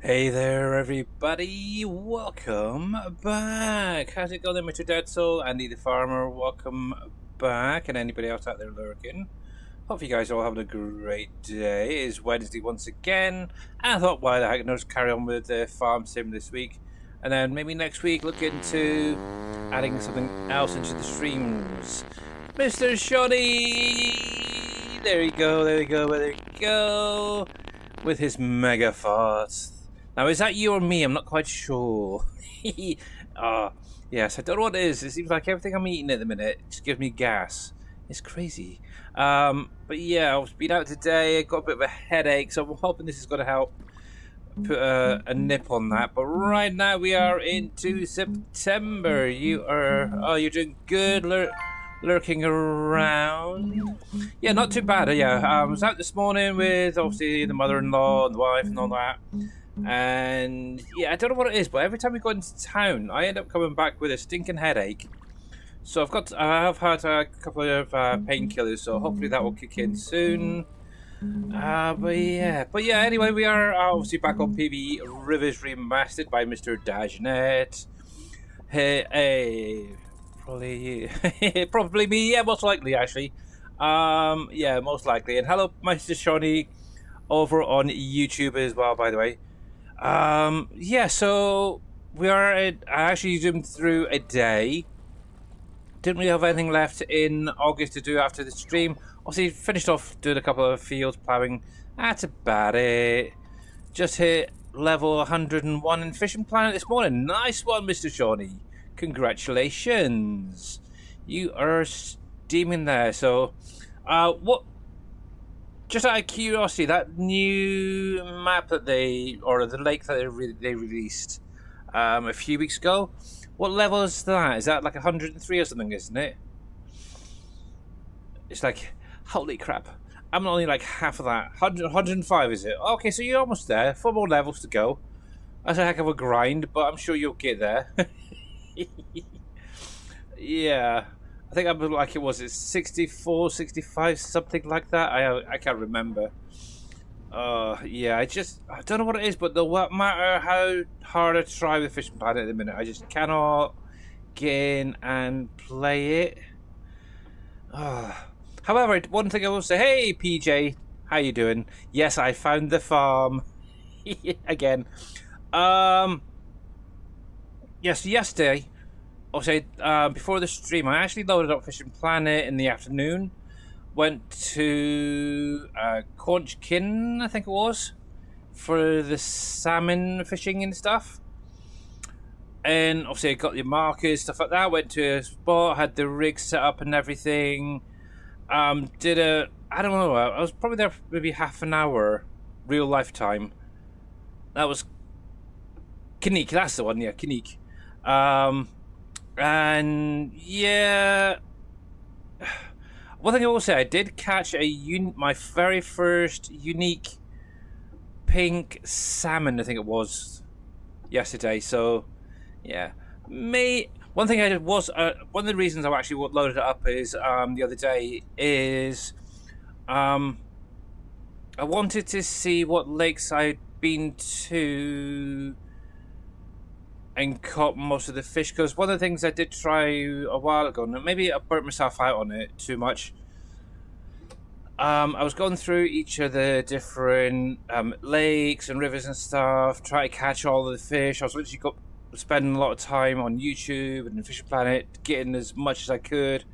Hey there, everybody. Welcome back. How's it going, Mr. Dead Soul? Andy the Farmer, welcome back. And anybody else out there lurking. Hope you guys are all having a great day. It is Wednesday once again. And I thought, why the heck, just carry on with the farm sim this week. And then maybe next week look into adding something else into the streams. Mr. Shoddy! There we go, there we go, there we go. With his mega farts. Now, is that you or me? I'm not quite sure. Yes, I don't know what it is. It seems like everything I'm eating at the minute just gives me gas. It's crazy. But yeah, I've been out today. I got a bit of a headache, so I'm hoping this is going to help put a nip on that. But right now we are into September. You're doing good lurking around. Yeah, not too bad. I was out this morning with obviously the mother-in-law and the wife and all that. And yeah, I don't know what it is, but every time we go into town, I end up coming back with a stinking headache. So I have had a couple of painkillers, so hopefully that will kick in soon. But yeah. Anyway, we are obviously back on PB Rivers Remastered by Mr. Dagenet. Hey, probably me. Yeah, most likely actually. Yeah, most likely. And hello, Mr. Shawnee, over on YouTube as well, by the way. Yeah, so I actually zoomed through a day. Didn't really have anything left in August to do after the stream. Obviously, finished off doing a couple of fields plowing. That's about it. Just hit level 101 in Fishing Planet this morning. Nice one, Mr. Shawnee. Congratulations. You are steaming there. So, what? Just out of curiosity, that new map that the lake that they released a few weeks ago, what level is that? Is that like 103 or something, isn't it? It's like, holy crap. I'm only like half of that. 105 is it? Okay, so you're almost there. 4 more levels to go. That's a heck of a grind, but I'm sure you'll get there. Yeah. I think I'm like it 64, 65, something like that. I can't remember. Yeah, I don't know what it is, but no matter how hard I try with Fishing Planet at the minute, I just cannot get in and play it. However, one thing I will say, hey PJ, how you doing? Yes, I found the farm again. Yes, yesterday. Also, before the stream, I actually loaded up Fishing Planet in the afternoon. Went to Conchkin, I think it was, for the salmon fishing and stuff. And obviously, I got the markers, stuff like that. Went to a spot, had the rig set up and everything. I don't know, I was probably there for maybe half an hour, real lifetime. That was Kanik, that's the one, yeah, Kanik. And yeah, one thing I will say, I did catch my very first unique pink salmon, I think it was, yesterday. So yeah, one thing I did was one of the reasons I actually loaded it up is the other day is I wanted to see what lakes I'd been to and caught most of the fish, because one of the things I did try a while ago, and maybe I burnt myself out on it too much. I was going through each of the different lakes and rivers and stuff, trying to catch all of the fish. I was literally spending a lot of time on YouTube and Fishing Planet, getting as much as I could.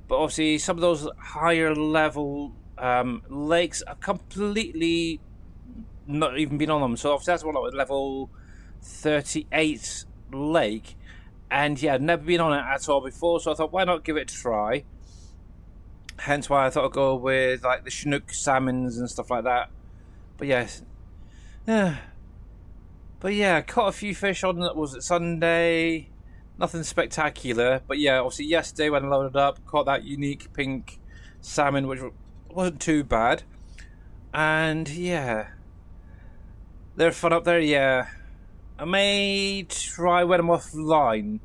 But obviously, some of those higher level lakes are completely not even been on them. So obviously, that's one at level 38 lake, and yeah, I'd never been on it at all before, so I thought, why not give it a try? Hence why I thought I'd go with like the Chinook salmons and stuff like that. But yes, I caught a few fish on that. Was it Sunday? Nothing spectacular, but yeah, obviously yesterday when I loaded up, caught that unique pink salmon, which wasn't too bad. And yeah, they're fun up there. Yeah, I may try when I'm offline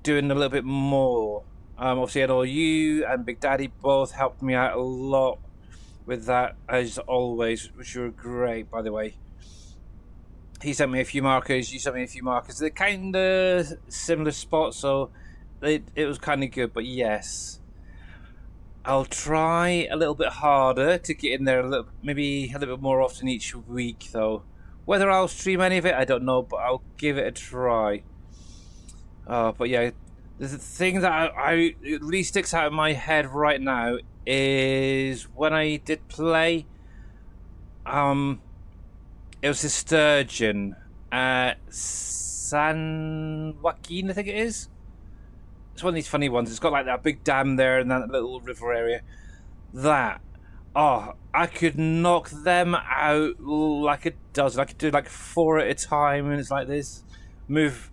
doing a little bit more. Obviously, I know you and Big Daddy both helped me out a lot with that, as always, which were great, by the way. he sent me a few markers, you sent me a few markers. They're kind of similar spots, so it was kind of good. But yes, I'll try a little bit harder to get in there maybe a little bit more often each week, though. Whether I'll stream any of it, I don't know, but I'll give it a try. But yeah, the thing that it really sticks out in my head right now is when I did play. It was a sturgeon at San Joaquin, I think it is. It's one of these funny ones. It's got like that big dam there and that little river area. I could knock them out like a dozen. I could do like 4 at a time, and it's like this. Move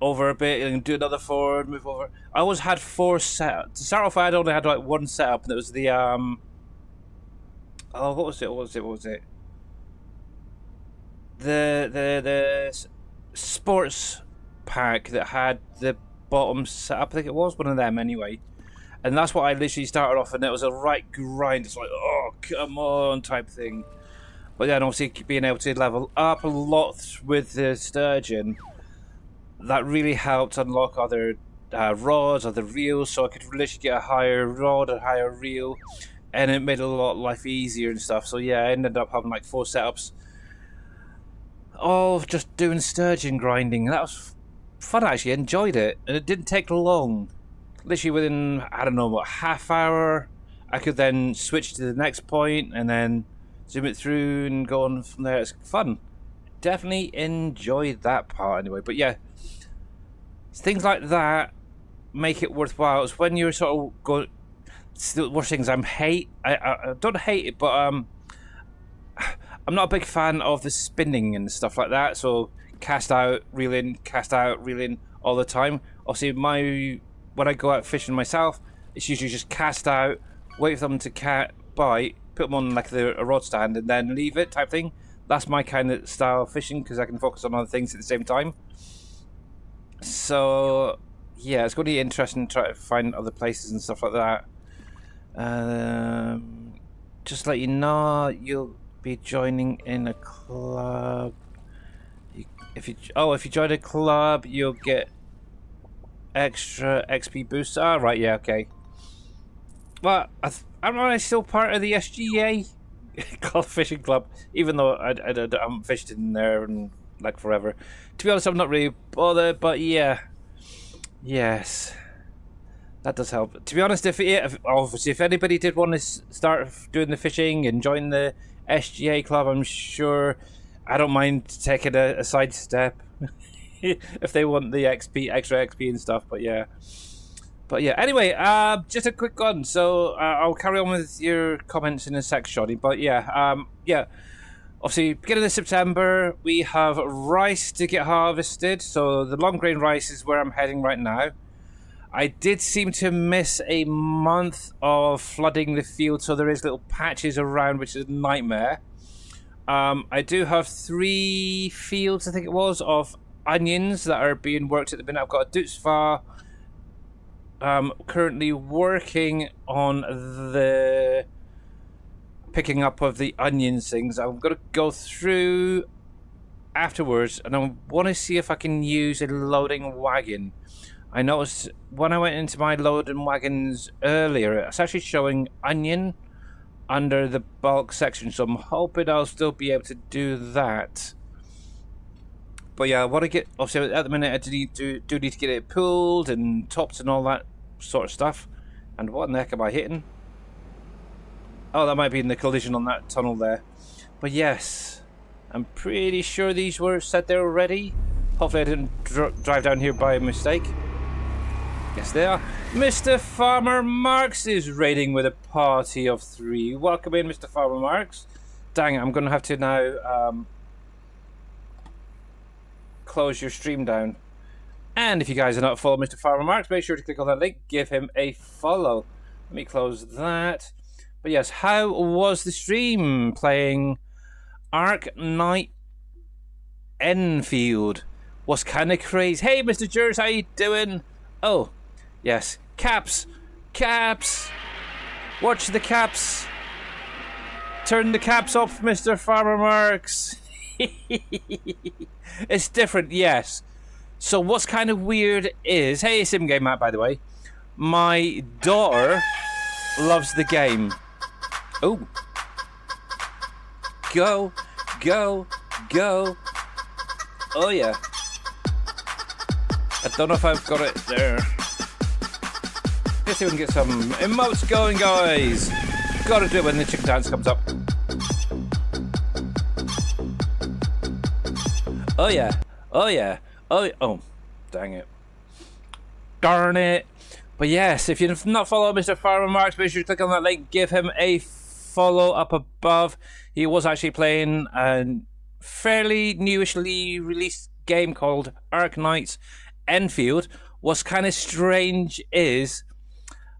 over a bit and do another 4, move over. I always had 4 setups. To start off, I only had like 1 setup, and it was the what was it? The sports pack that had the bottom set up. I think it was one of them anyway, and that's what I literally started off, and it was a right grind. It's like, oh come on type thing. But then obviously being able to level up a lot with the sturgeon, that really helped unlock other rods, other reels, so I could literally get a higher rod, a higher reel, and it made a lot of life easier and stuff. So yeah, I ended up having like 4 setups, all just doing sturgeon grinding. That was fun, actually. I enjoyed it, and it didn't take long. Literally within, I don't know, what, half hour, I could then switch to the next point and then zoom it through and go on from there. It's fun. Definitely enjoyed that part anyway. But yeah, things like that make it worthwhile. It's when you're sort of going. It's the worst things I don't hate it, but I'm not a big fan of the spinning and stuff like that. So cast out, reel in all the time. Obviously, when I go out fishing myself, it's usually just cast out, wait for them to bite, put them on like a rod stand, and then leave it type thing. That's my kind of style of fishing because I can focus on other things at the same time. So yeah, it's going to be interesting to try to find other places and stuff like that. Just to let you know, you'll be joining in a club. If you join a club, you'll get extra XP boosts. Oh, right, yeah, okay. Well, I'm still part of the SGA Golf Fishing Club, even though I haven't fished in there in like forever. To be honest, I'm not really bothered, but yeah, yes, that does help. To be honest, if anybody did want to start doing the fishing and join the SGA Club, I'm sure I don't mind taking a side step if they want the extra XP and stuff. But yeah. Anyway, just a quick one. So I'll carry on with your comments in a sec, Shoddy. But yeah. Obviously, beginning of September, we have rice to get harvested. So the long grain rice is where I'm heading right now. I did seem to miss a month of flooding the field, so there is little patches around, which is a nightmare. I do have 3 fields, I think it was, of onions that are being worked at the minute. I've got a Dutzfar currently working on the picking up of the onions things. I'm going to go through afterwards, and I want to see if I can use a loading wagon. I noticed when I went into my loading wagons earlier, it's actually showing onion under the bulk section, so I'm hoping I'll still be able to do that. But yeah, I want to get, obviously at the minute I do need to get it pulled and topped and all that sort of stuff. And what in the heck am I hitting? Oh, that might be in the collision on that tunnel there. But yes, I'm pretty sure these were set there already. Hopefully I didn't drive down here by mistake. Yes, they are. Mr. Farmer Marks is raiding with a party of 3. Welcome in, Mr. Farmer Marks. Dang it, I'm going to have to now close your stream down. And if you guys are not following Mr. Farmer Marks, make sure to click on that link, give him a follow. Let me close that. But yes, how was the stream playing Ark Knight Enfield? Was kind of crazy. Hey, Mr. Jers, how you doing? Oh, yes, caps. Watch the caps. Turn the caps off, Mr. Farmer Marks. It's different, yes. So what's kind of weird is, hey, Sim Game Matt, by the way, my daughter loves the game. Oh. Go, go, go. Oh, yeah. I don't know if I've got it there. Let's see if we can get some emotes going, guys. Gotta do it when the chicken dance comes up. Oh, yeah. Oh, yeah. Oh, dang it. Darn it. But yes, if you've not followed Mr. Farmer Marks, make sure you click on that link, give him a follow up above. He was actually playing a fairly newishly released game called Arknights Enfield. What's kind of strange is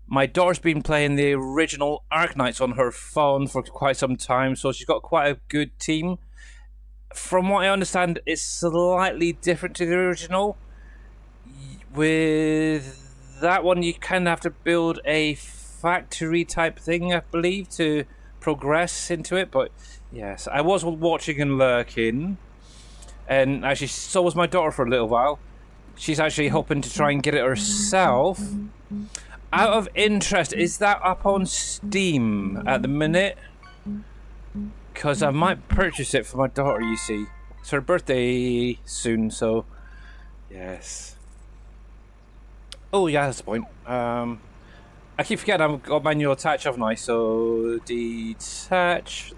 my daughter's been playing the original Arknights on her phone for quite some time, so she's got quite a good team. From what I understand, it's slightly different to the original. With that one, you kind of have to build a factory type thing, I believe, to progress into it. But yes, I was watching and lurking, and actually, so was my daughter for a little while. She's actually hoping to try and get it herself. Out of interest, is that up on Steam at the minute? Because I might purchase it for my daughter, you see. It's her birthday soon, so yes. Oh, yeah, that's the point. I keep forgetting I've got manual attach, haven't I? So, detach.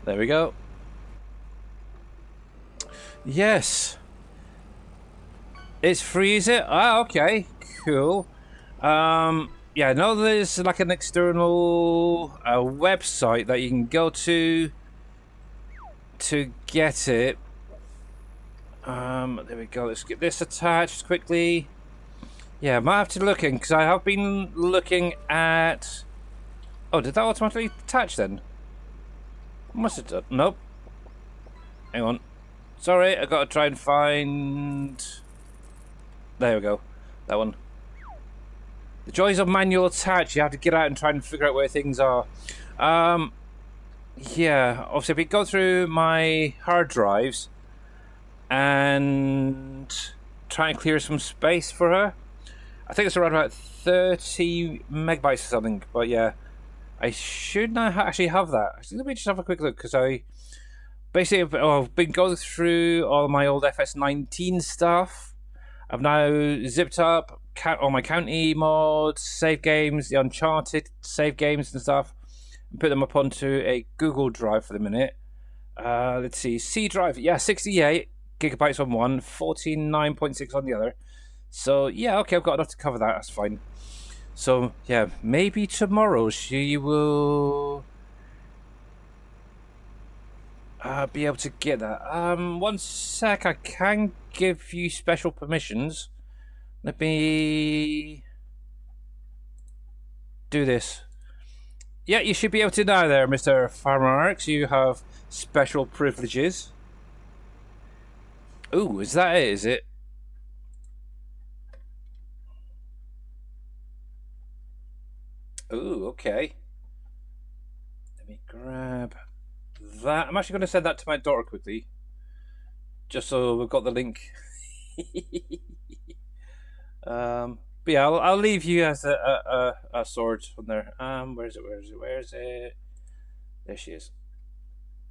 There we go. Yes. It's free, is it? Ah, okay. Cool. Yeah, I know there's like an external website that you can go to get it. There we go. Let's get this attached quickly. Yeah, I might have to look in, because I have been looking at... Oh, did that automatically attach then? Must have done. Nope. Hang on. Sorry, I gotta try and find... There we go. That one. The joys of manual attach. You have to get out and try and figure out where things are. Yeah, obviously if we go through my hard drives and try and clear some space for her. I think it's around about 30 megabytes or something, but yeah, I should not actually have that. Actually, let me just have a quick look, because I basically I've been going through all my old FS19 stuff. I've now zipped up all my county mods, save games, the Uncharted save games and stuff, and put them up onto a Google Drive for the minute. Let's see, C drive, yeah, 68 gigabytes on one, 49.6 on the other. So yeah, okay, I've got enough to cover that. That's fine. So yeah, maybe tomorrow she will be able to get that. One sec, I can give you special permissions. Let me do this. Yeah, you should be able to now there, Mr. Farmarx. You have special privileges. Ooh, is that it, is it? Ooh, okay. Let me grab that. I'm actually going to send that to my daughter quickly, just so we've got the link. But yeah, I'll leave you as a sword on there. Where is it? There she is.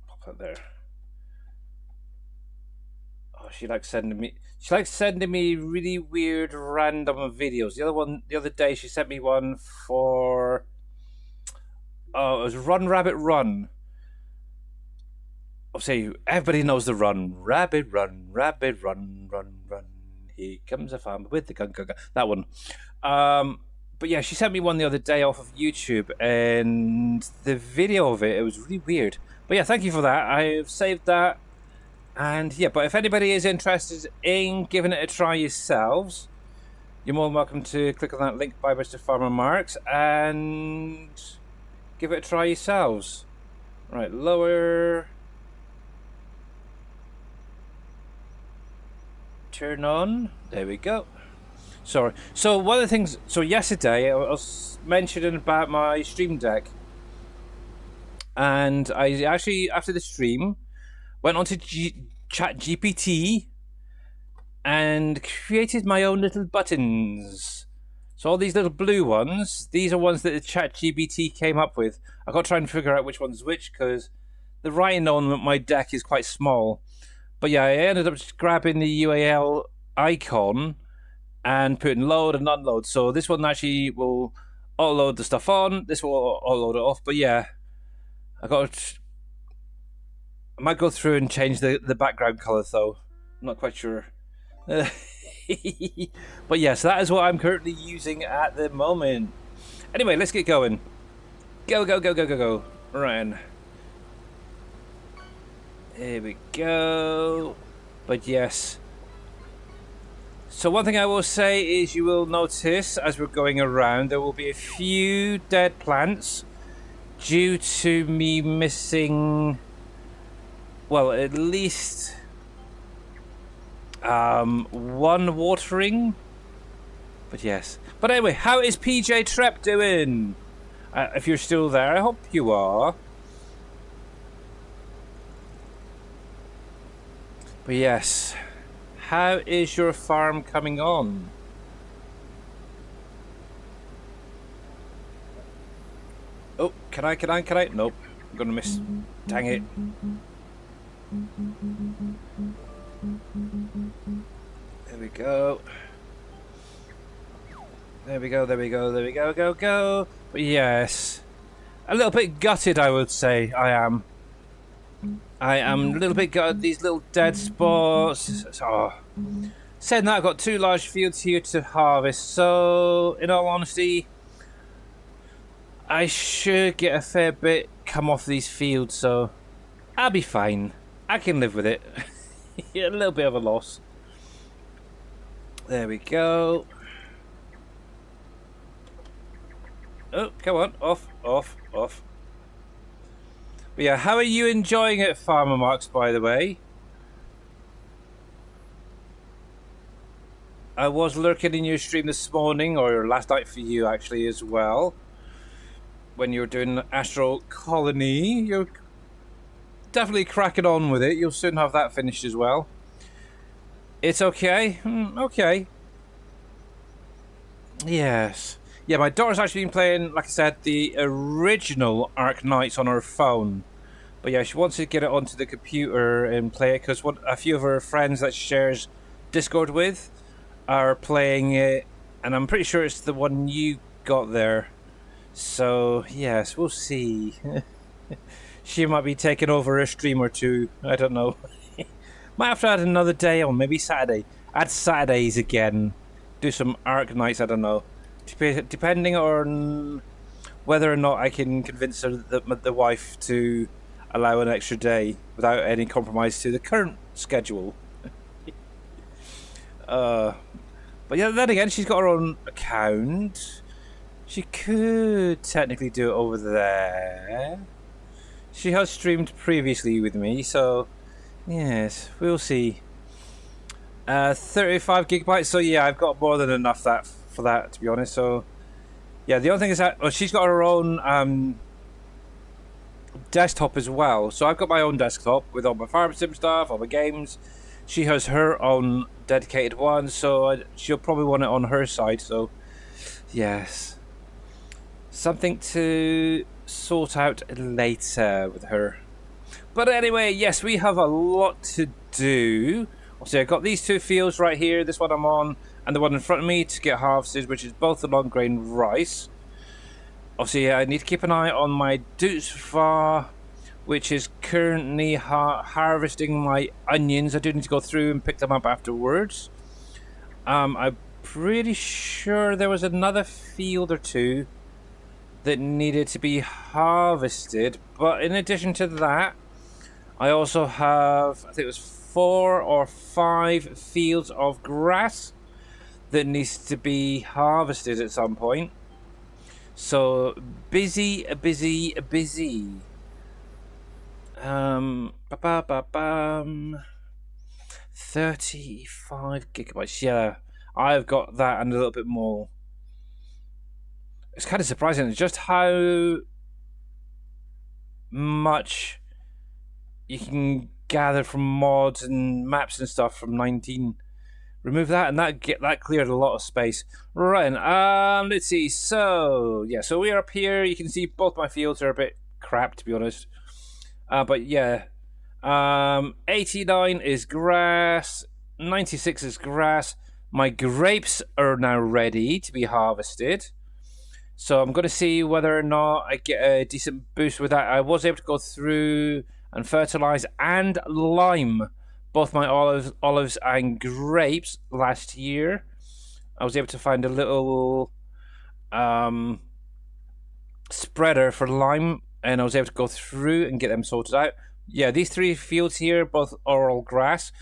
Pop that there. Oh, she likes sending me really weird random videos. The other day she sent me one for it was Run Rabbit Run. Obviously, everybody knows the run. Rabbit run, rabbit run, run, run. Here comes a farmer with the gun. That one. But yeah, she sent me one the other day off of YouTube, and the video of it was really weird. But yeah, thank you for that. I've saved that. And yeah, but if anybody is interested in giving it a try yourselves, you're more than welcome to click on that link by Mr. Farmer Marks and give it a try yourselves. Right, lower. Turn on. There we go. Sorry. So one of the things. So yesterday I was mentioning about my Stream Deck, and I actually after the stream went onto ChatGPT and created my own little buttons. So all these little blue ones, these are ones that the ChatGPT came up with. I've got to try and figure out which one's which because the writing on my deck is quite small. But yeah, I ended up just grabbing the UAL icon and putting load and unload. So this one actually will auto-load the stuff on. This will auto-load it off. But yeah, I might go through and change the background color though. I'm not quite sure. But yes, that is what I'm currently using at the moment. Anyway, let's get going. Go, go, go, go, go, go. Run. Here we go. But yes. So one thing I will say is you will notice as we're going around there will be a few dead plants due to me missing, well, at least one watering. But yes. But anyway, how is PJ Trep doing? If you're still there, I hope you are. But yes, how is your farm coming on? Oh, can I? Nope, I'm gonna miss. Dang it. There we go. There we go, go. But yes, a little bit gutted, I would say. I am a little bit gutted. These little dead spots. Oh. Saying that, I've got 2 large fields here to harvest. So, in all honesty, I should get a fair bit come off these fields. So, I'll be fine. I can live with it. A little bit of a loss. There we go. Oh, come on. Off. But yeah, how are you enjoying it, Farmer Marks, by the way? I was lurking in your stream this morning, or last night for you, actually, as well. When you were doing Astral Colony. You're definitely cracking on with it. You'll soon have that finished as well. It's okay. Okay. Yes. Yeah, my daughter's actually been playing, like I said, the original Ark Knights on her phone. But yeah, she wants to get it onto the computer and play it because a few of her friends that she shares Discord with are playing it, and I'm pretty sure it's the one you got there. So, yes, we'll see. She might be taking over a stream or two. I don't know. Might have to add another day, or maybe Saturday. Add Saturdays again. Do some Ark Knights, I don't know. Depending on whether or not I can convince her the wife to allow an extra day without any compromise to the current schedule. But yeah, then again, she's got her own account. She could technically do it over there. She has streamed previously with me, so yes, we'll see. 35 gigabytes, so yeah, I've got more than enough for that, to be honest. So yeah, the only thing is that she's got her own desktop as well. So I've got my own desktop with all my farm sim stuff, all my games. She has her own dedicated one, so she'll probably want it on her side. So yes, something to sort out later with her. But anyway, yes, we have a lot to do. So I've got these 2 fields right here, this one I'm on, and the one in front of me to get harvested, which is both the long grain rice. Obviously, I need to keep an eye on my Dutzvar, which is currently harvesting my onions. I do need to go through and pick them up afterwards. I'm pretty sure there was another field or 2 that needed to be harvested, but in addition to that, I also have, I think it was 4 or 5 fields of grass that needs to be harvested at some point. So busy. 35 gigabytes. Yeah, I've got that and a little bit more. It's kind of surprising just how much you can gathered from mods and maps and stuff from 19. Remove that, and that cleared a lot of space. Right, let's see. So yeah, so we're up here. You can see both my fields are a bit crap, to be honest. But yeah, 89 is grass. 96 is grass. My grapes are now ready to be harvested. So I'm going to see whether or not I get a decent boost with that. I was able to go through and fertilize and lime both my olives and grapes last year. I was able to find a little spreader for lime, and I was able to go through and get them sorted out. Yeah, these 3 fields here both are all grass,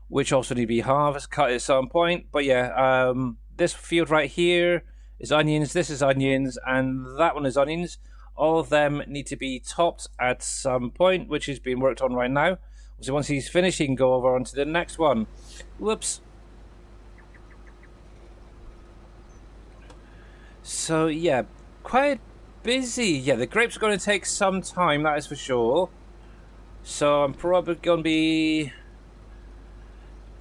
which also need to be cut at some point. But yeah, this field right here is onions, this is onions, and that one is onions. All of them need to be topped at some point, which is being worked on right now. So once he's finished, he can go over onto the next one. Whoops. So yeah, quite busy. Yeah, the grapes are going to take some time, that is for sure. So I'm probably going to be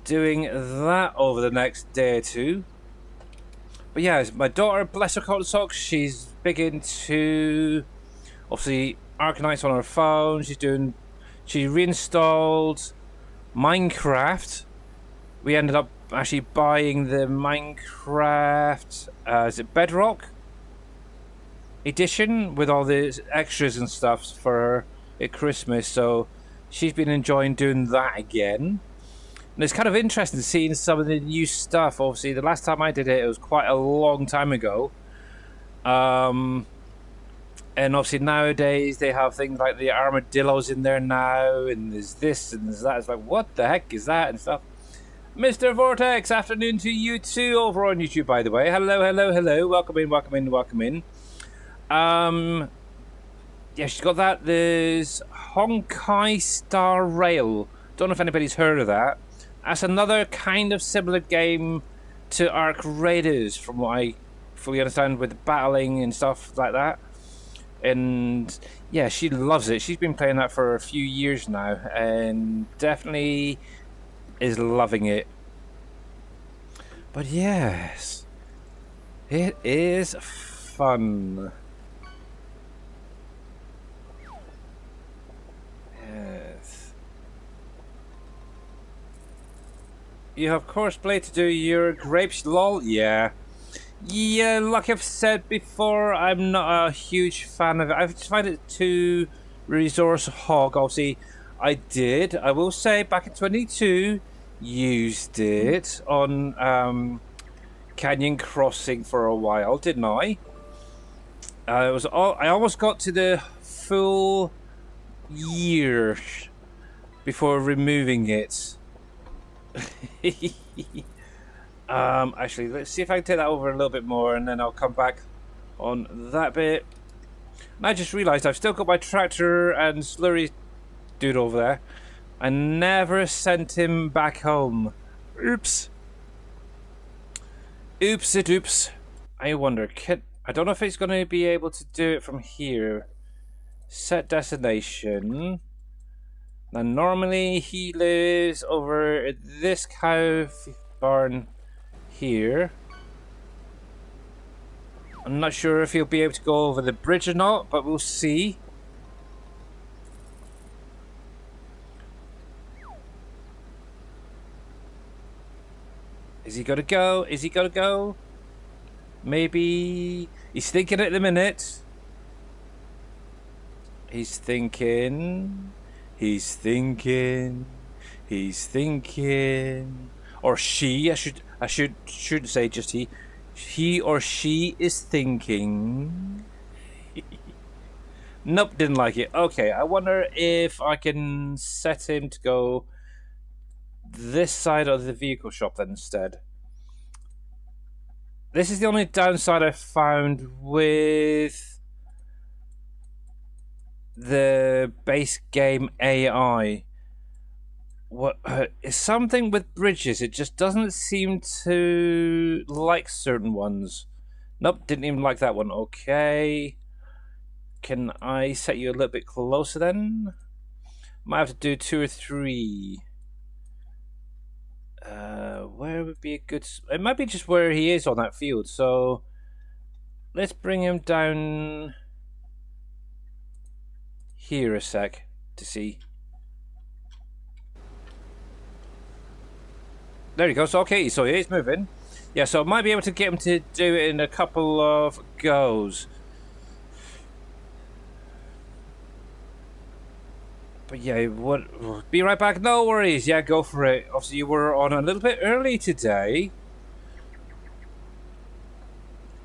doing that over the next day or two. But yeah, my daughter, bless her cotton socks, she's big into, obviously, Arkanites on her phone. She reinstalled Minecraft. We ended up actually buying the Minecraft, is it Bedrock edition with all the extras and stuff for her at Christmas. So she's been enjoying doing that again. And it's kind of interesting seeing some of the new stuff. Obviously, the last time I did it, it was quite a long time ago. And obviously nowadays they have things like the armadillos in there now, and there's this and there's that. It's like, what the heck is that and stuff. Mr. Vortex, afternoon to you too over on YouTube, by the way. Hello, hello, hello. Welcome in, welcome in, welcome in. Yeah, she's got that. There's Honkai Star Rail. Don't know if anybody's heard of that. That's another kind of similar game to Ark Raiders, from what I fully understand, with battling and stuff like that. And yeah, she loves it. She's been playing that for a few years now and definitely is loving it. But yes, it is fun. Yes. You have courseplay to do your grapes, lol. Yeah. Yeah, like I've said before, I'm not a huge fan of it. I just find it too resource hog. Obviously, I will say, back in 22, used it on Canyon Crossing for a while, didn't I? I almost got to the full year before removing it. Actually, let's see if I can take that over a little bit more, and then I'll come back on that bit. And I just realised I've still got my tractor and slurry dude over there. I never sent him back home. Oops. Oops it oops. I wonder, I don't know if he's going to be able to do it from here. Set destination. Now normally he lives over at this cow barn here. I'm not sure if he'll be able to go over the bridge or not, but we'll see. Is he gonna go? Is he gonna go? Maybe he's thinking at the minute. He's thinking. He's thinking. He's thinking. Or she, I shouldn't say just he. He or she is thinking. Nope, didn't like it. Okay, I wonder if I can set him to go this side of the vehicle shop then instead. This is the only downside I found with the base game AI. What is something with bridges? It just doesn't seem to like certain ones. Nope, didn't even like that one. Okay, can I set you a little bit closer then? Might have to do 2 or 3. Where would be a good... It might be just where he is on that field, so... Let's bring him down... here a sec to see. There he goes. Okay, so he is moving. Yeah, so I might be able to get him to do it in a couple of goes. But yeah, what? Be right back. No worries. Yeah, go for it. Obviously, you were on a little bit early today.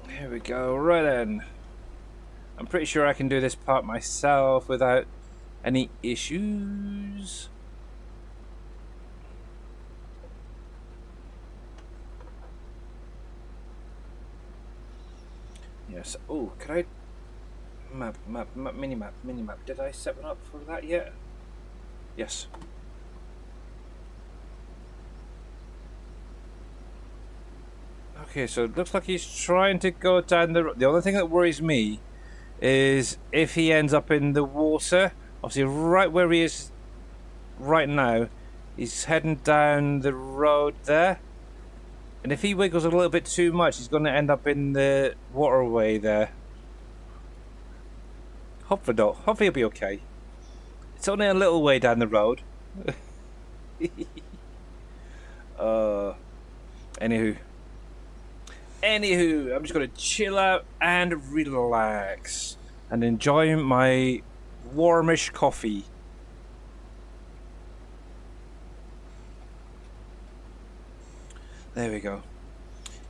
Here we go. Right then. I'm pretty sure I can do this part myself without any issues. Yes. Oh, could I... Map, mini-map. Did I set one up for that yet? Yes. Okay, so it looks like he's trying to go down the... The only thing that worries me is if he ends up in the water. Obviously, right where he is right now, he's heading down the road there. And if he wiggles a little bit too much, he's going to end up in the waterway there. Hopefully not. Hopefully he'll be okay. It's only a little way down the road. Anywho, I'm just going to chill out and relax and enjoy my warmish coffee. There we go.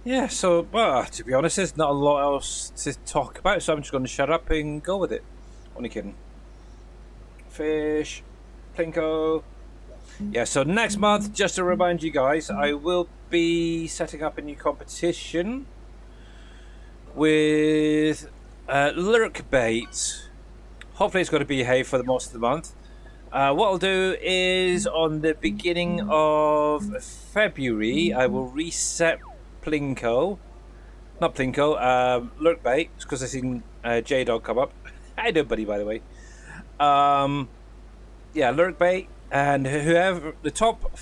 Yeah, so, to be honest, there's not a lot else to talk about, so I'm just going to shut up and go with it. Only kidding. Fish. Plinko. Yeah, so next month, just to remind you guys, I will be setting up a new competition with lurk bait. Hopefully it's going to behave for the most of the month. What I'll do is on the beginning of February, I will reset Plinko. Not Plinko, lurk bait, because I've seen J-Dog come up. Hi there, buddy, by the way. Yeah, lurk bait, and whoever, the top...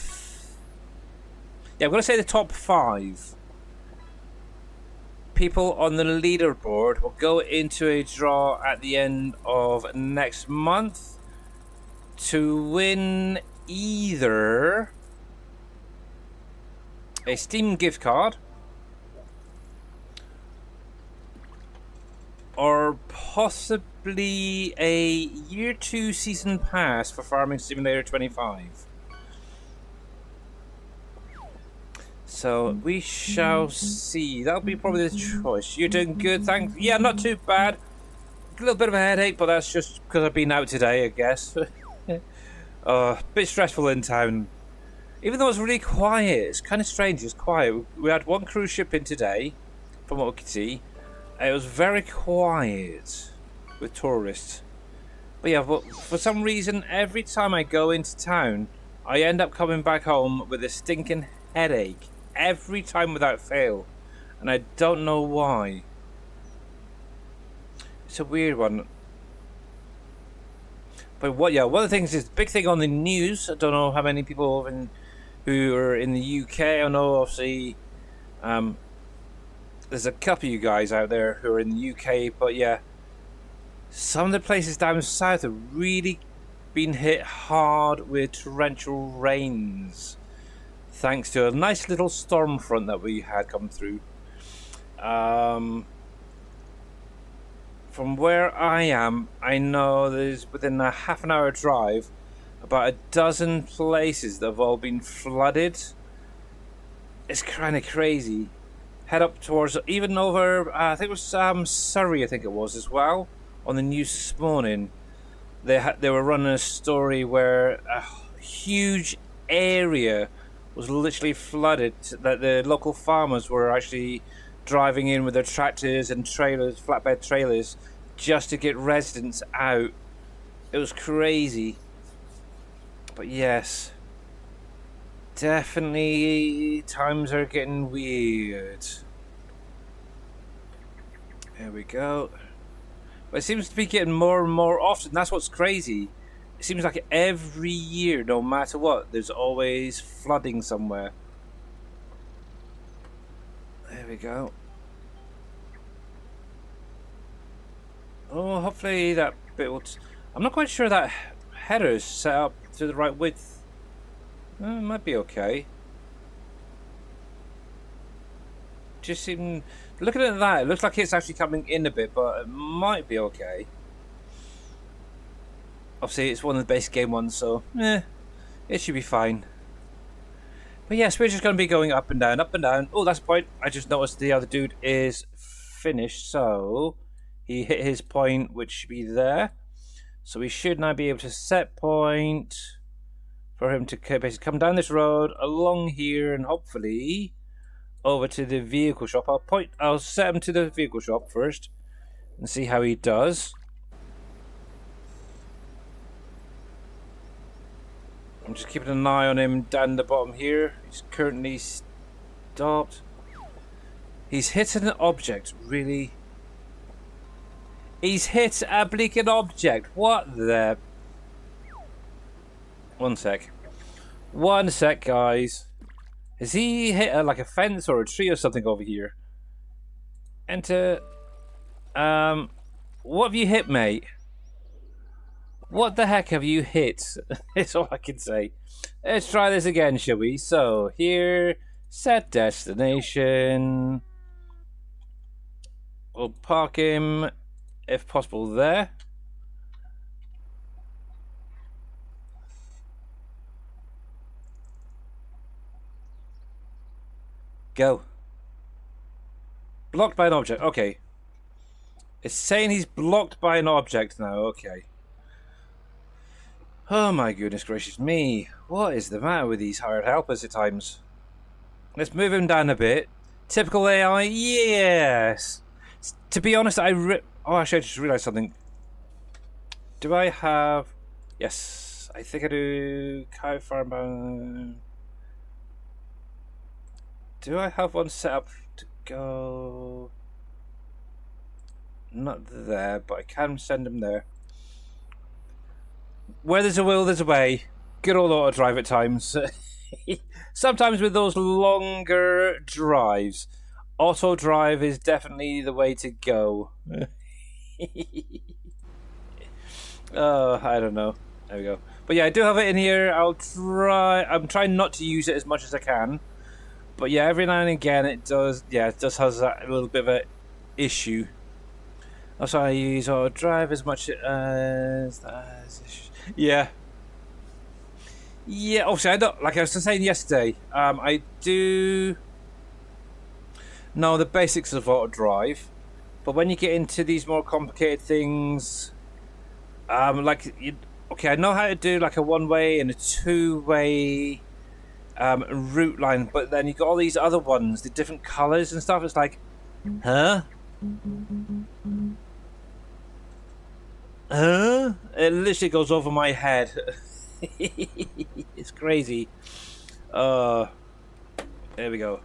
Yeah, I'm going to say the top 5 people on the leaderboard will go into a draw at the end of next month to win either a Steam gift card or possibly a Year 2 season pass for Farming Simulator 25. So we shall see. That'll be probably the choice. You're doing good, thanks. Yeah, not too bad. A little bit of a headache, but that's just because I've been out today, I guess. A bit stressful in town. Even though it's really quiet, it's kind of strange. It's quiet. We had one cruise ship in today, from what we could see. It was very quiet with tourists. But yeah, but for some reason, every time I go into town, I end up coming back home with a stinking headache. Every time without fail. And I don't know why. It's a weird one. But one of the things is, the big thing on the news, I don't know how many people who are in the UK, I know obviously there's a couple of you guys out there who are in the UK, but yeah, some of the places down south have really been hit hard with torrential rains, thanks to a nice little storm front that we had come through. From where I am, I know there's within a half an hour drive about a dozen places that have all been flooded. It's kind of crazy. Head up towards, even over, I think it was Surrey, I think it was as well, on the news this morning. They were running a story where a huge area was literally flooded, that the local farmers were actually driving in with their tractors and trailers, flatbed trailers, just to get residents out. It was crazy. But yes, definitely times are getting weird. There we go. But it seems to be getting more and more often. That's what's crazy. it seems like every year, no matter what, there's always flooding somewhere. There we go. Oh, hopefully that bit will... I'm not quite sure that header is set up to the right width. It might be okay. Just seem... Looking at that, it looks like it's actually coming in a bit, but it might be okay. Obviously, it's one of the basic game ones, so it should be fine. But yes, we're just going to be going up and down, up and down. Oh, that's the point. I just noticed the other dude is finished, so he hit his point, which should be there. So we should now be able to set point for him to basically come down this road, along here, and hopefully over to the vehicle shop. I'll set him to the vehicle shop first and see how he does. I'm just keeping an eye on him down the bottom here. He's currently stopped. He's hit an object, really? He's hit a bleaking object. What the... One sec. One sec, guys. Has he hit like a fence or a tree or something over here? Enter. What have you hit, mate? What the heck have you hit? That's all I can say. Let's try this again, shall we? So, here, set destination. We'll park him, if possible, there. Go. Blocked by an object. Okay. It's saying he's blocked by an object now. Okay. Oh my goodness gracious me. What is the matter with these hired helpers at times? Let's move him down a bit. Typical AI. Yes. To be honest, oh, actually, I just realized something. Do I have... Yes. I think I do. Cow farm... Do I have one set up to go? Not there, but I can send him there. Where there's a will, there's a way. Good old auto drive at times. Sometimes with those longer drives, auto drive is definitely the way to go. Oh, I don't know. There we go. But yeah, I do have it in here. I'm trying not to use it as much as I can. But yeah, every now and again it does. Yeah, it just has that little bit of an issue. That's why I use auto drive as much as that. Yeah. Yeah. Obviously, I don't. Like I was saying yesterday, I do know the basics of auto drive, but when you get into these more complicated things, okay, I know how to do like a one-way and a two-way. Route line, but then you got all these other ones, the different colors and stuff. It's like, huh? It literally goes over my head. It's crazy. There we go.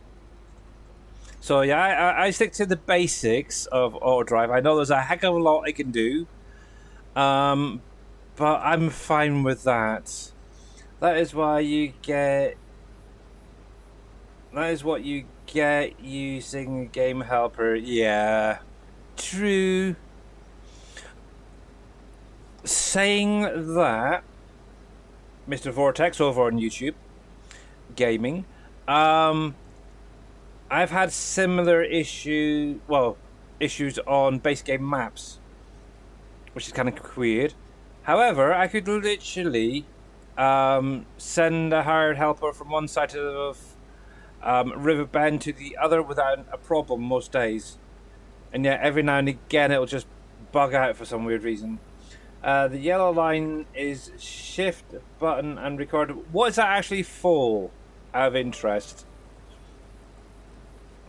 So yeah, I stick to the basics of auto drive. I know there's a heck of a lot I can do, but I'm fine with that. That is why you get. That is what you get using a game helper. Yeah, true. Saying that, Mr. Vortex over on YouTube Gaming, I've had similar issues on base game maps, which is kind of weird. However, I could literally send a hired helper from one side of River Bend to the other without a problem most days, and yet every now and again it'll just bug out for some weird reason. The yellow line is shift button and record. What is that actually for? Out of interest,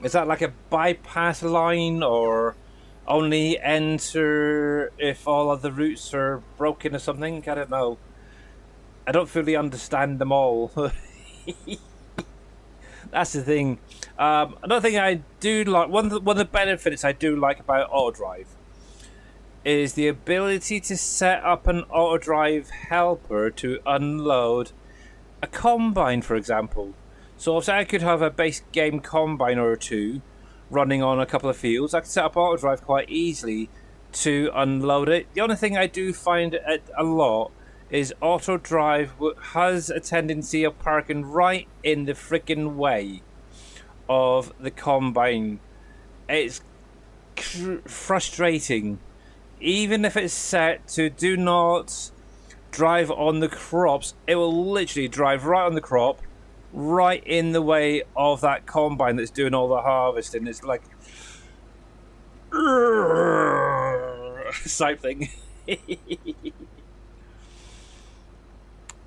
is that like a bypass line, or only enter if all other routes are broken or something? I don't know. I don't fully understand them all. That's the thing. Another thing I do like, one of the benefits I do like about auto drive is the ability to set up an auto drive helper to unload a combine, for example. So if I could have a base game combine or two running on a couple of fields, I could set up auto drive quite easily to unload it. The only thing I do find it a lot is auto drive has a tendency of parking right in the freaking way of the combine. It's frustrating. Even if it's set to do not drive on the crops, it will literally drive right on the crop, right in the way of that combine that's doing all the harvesting. It's like type thing.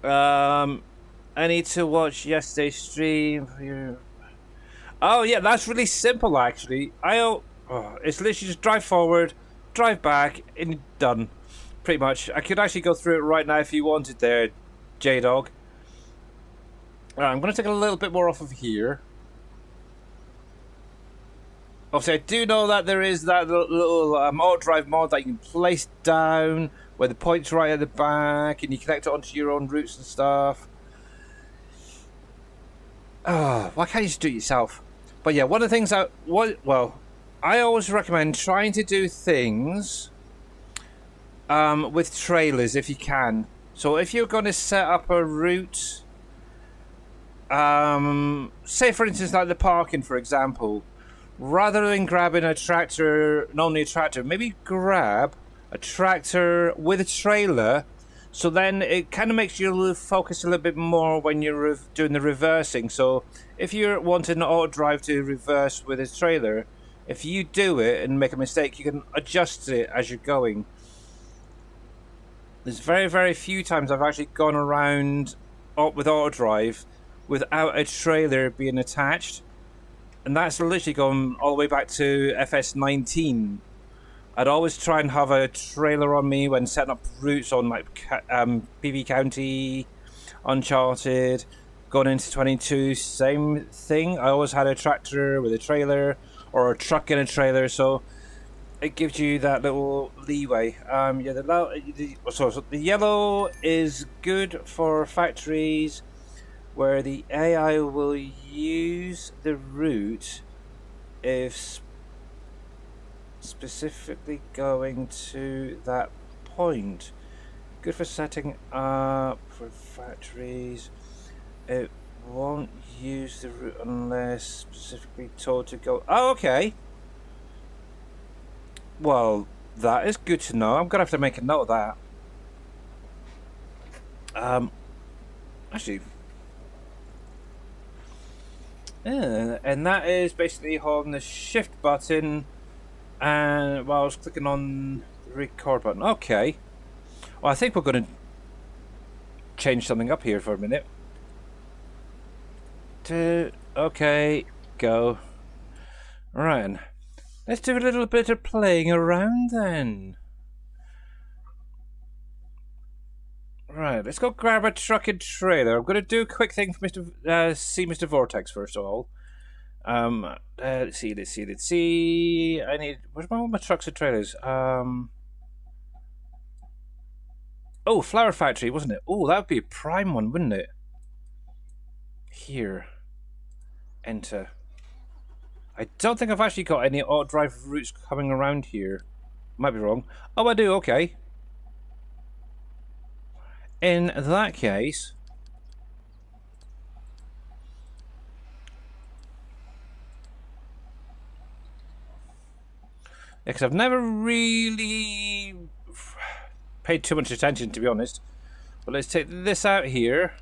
I need to watch yesterday's stream. Oh yeah, that's really simple actually. It's literally just drive forward, drive back, and done. Pretty much. I could actually go through it right now if you wanted there, J-Dog. I'm going to take a little bit more off of here. Obviously, I do know that there is that little auto drive mod that you can place down where the point's right at the back and you connect it onto your own routes and stuff. Why can't you just do it yourself? But yeah, one of the things I always recommend trying to do things with trailers if you can. So if you're going to set up a route, say for instance like the parking, for example, rather than grabbing a tractor, not only a tractor, maybe grab a tractor with a trailer, so then it kind of makes you focus a little bit more when you're doing the reversing. So if you're wanting an auto drive to reverse with a trailer, if you do it and make a mistake, you can adjust it as you're going. There's very, very few times I've actually gone around with auto drive without a trailer being attached. And that's literally going all the way back to FS19. I'd always try and have a trailer on me when setting up routes on like PV County, Uncharted, going into 22, same thing. I always had a tractor with a trailer or a truck in a trailer, so it gives you that little leeway. The yellow is good for factories where the AI will use the route if specifically going to that point. Good for setting up for factories. It won't use the route unless specifically told to go. Oh, okay. Well, that is good to know. I'm gonna have to make a note of that. Actually, and that is basically holding the shift button, and while I was clicking on the record button. Okay. Well, I think we're gonna change something up here for a minute. Okay, go. Right. Let's do a little bit of playing around then. Right, let's go grab a truck and trailer. I'm going to do a quick thing for Mr. Vortex first of all. Let's see. Where's my trucks and trailers? Oh, Flower Factory, wasn't it? Oh, that would be a prime one, wouldn't it? Here. Enter. I don't think I've actually got any auto drive routes coming around here. Might be wrong. Oh, I do, okay. In that case, because I've never really paid too much attention, to be honest. But let's take this out here.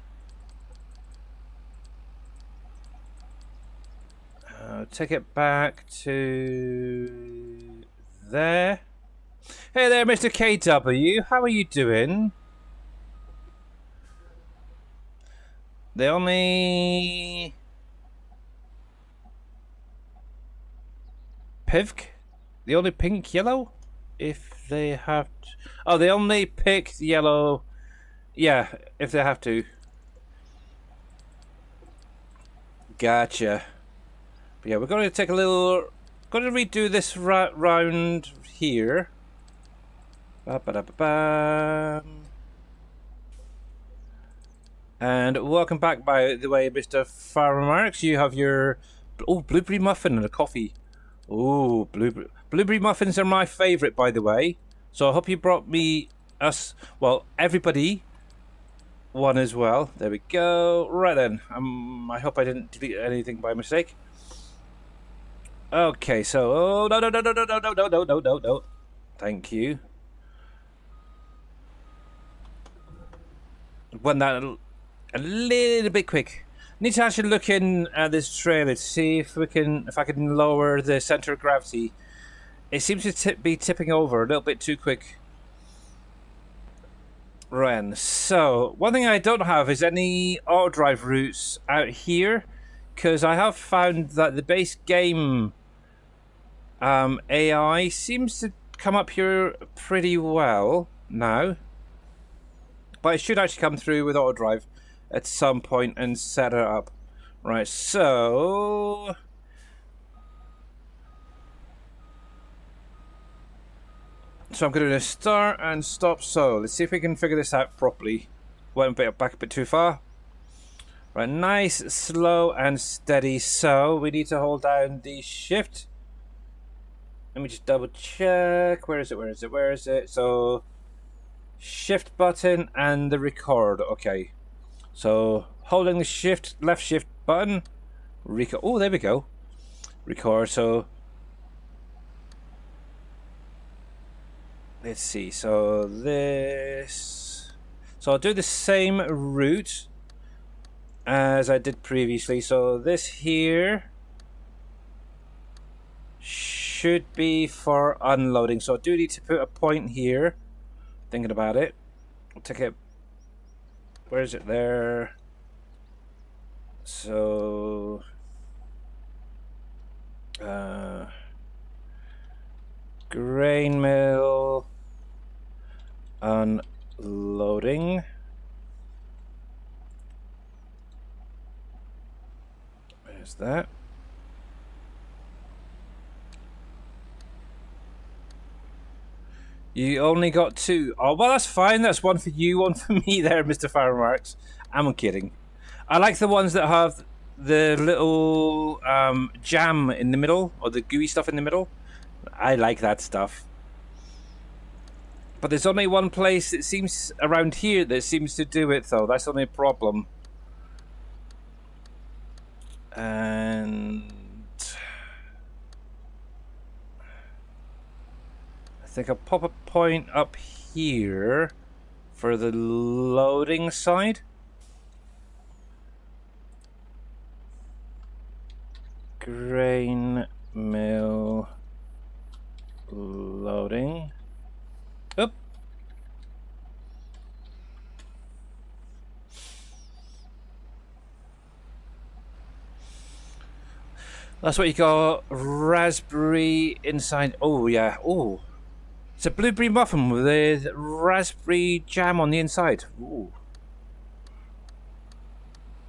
Take it back to there. Hey there, Mr. KW. How are you doing? The only PIVK? The only pink yellow? If they have to... Oh, they only pick the yellow. Yeah, if they have to. Gotcha. But yeah, we're going to take a little... Going to redo this round here. Ba-ba-da-ba-bam. And welcome back, by the way, Mr. Farmer Marks. You have your blueberry muffin and a coffee. Oh, blueberry muffins are my favourite, by the way. So I hope you brought everybody one as well. There we go. Right then. I hope I didn't delete anything by mistake. Okay, so no. Thank you. Went that a little bit quick. Need to actually look in at this trailer to see if I can lower the center of gravity. It seems to be tipping over a little bit too quick. Right, so one thing I don't have is any auto drive routes out here, because I have found that the base game AI seems to come up here pretty well now. But it should actually come through with auto drive at some point and set it up. Right, so I'm going to start and stop. So let's see if we can figure this out properly. Went back a bit too far. Right, nice, slow and steady. So we need to hold down the shift. Let me just double check. Where is it? So shift button and the record. Okay, so holding the left shift button, record. Oh, there we go. Record. So let's see. So I'll do the same route as I did previously. So this here should be for unloading. So I do need to put a point here. Thinking about it, I'll take it. Where is it there? So grain mill unloading. Where's that? You only got two. Oh, well, that's fine. That's one for you, one for me there, Mr. Firemarks. I'm kidding. I like the ones that have the little jam in the middle, or the gooey stuff in the middle. I like that stuff. But there's only one place, it seems, around here that seems to do it, though. That's the only problem. And I think I'll pop a point up here for the loading side. Grain mill loading. Oop. That's what you call raspberry inside. Oh, yeah. Oh. It's a blueberry muffin with raspberry jam on the inside. Ooh.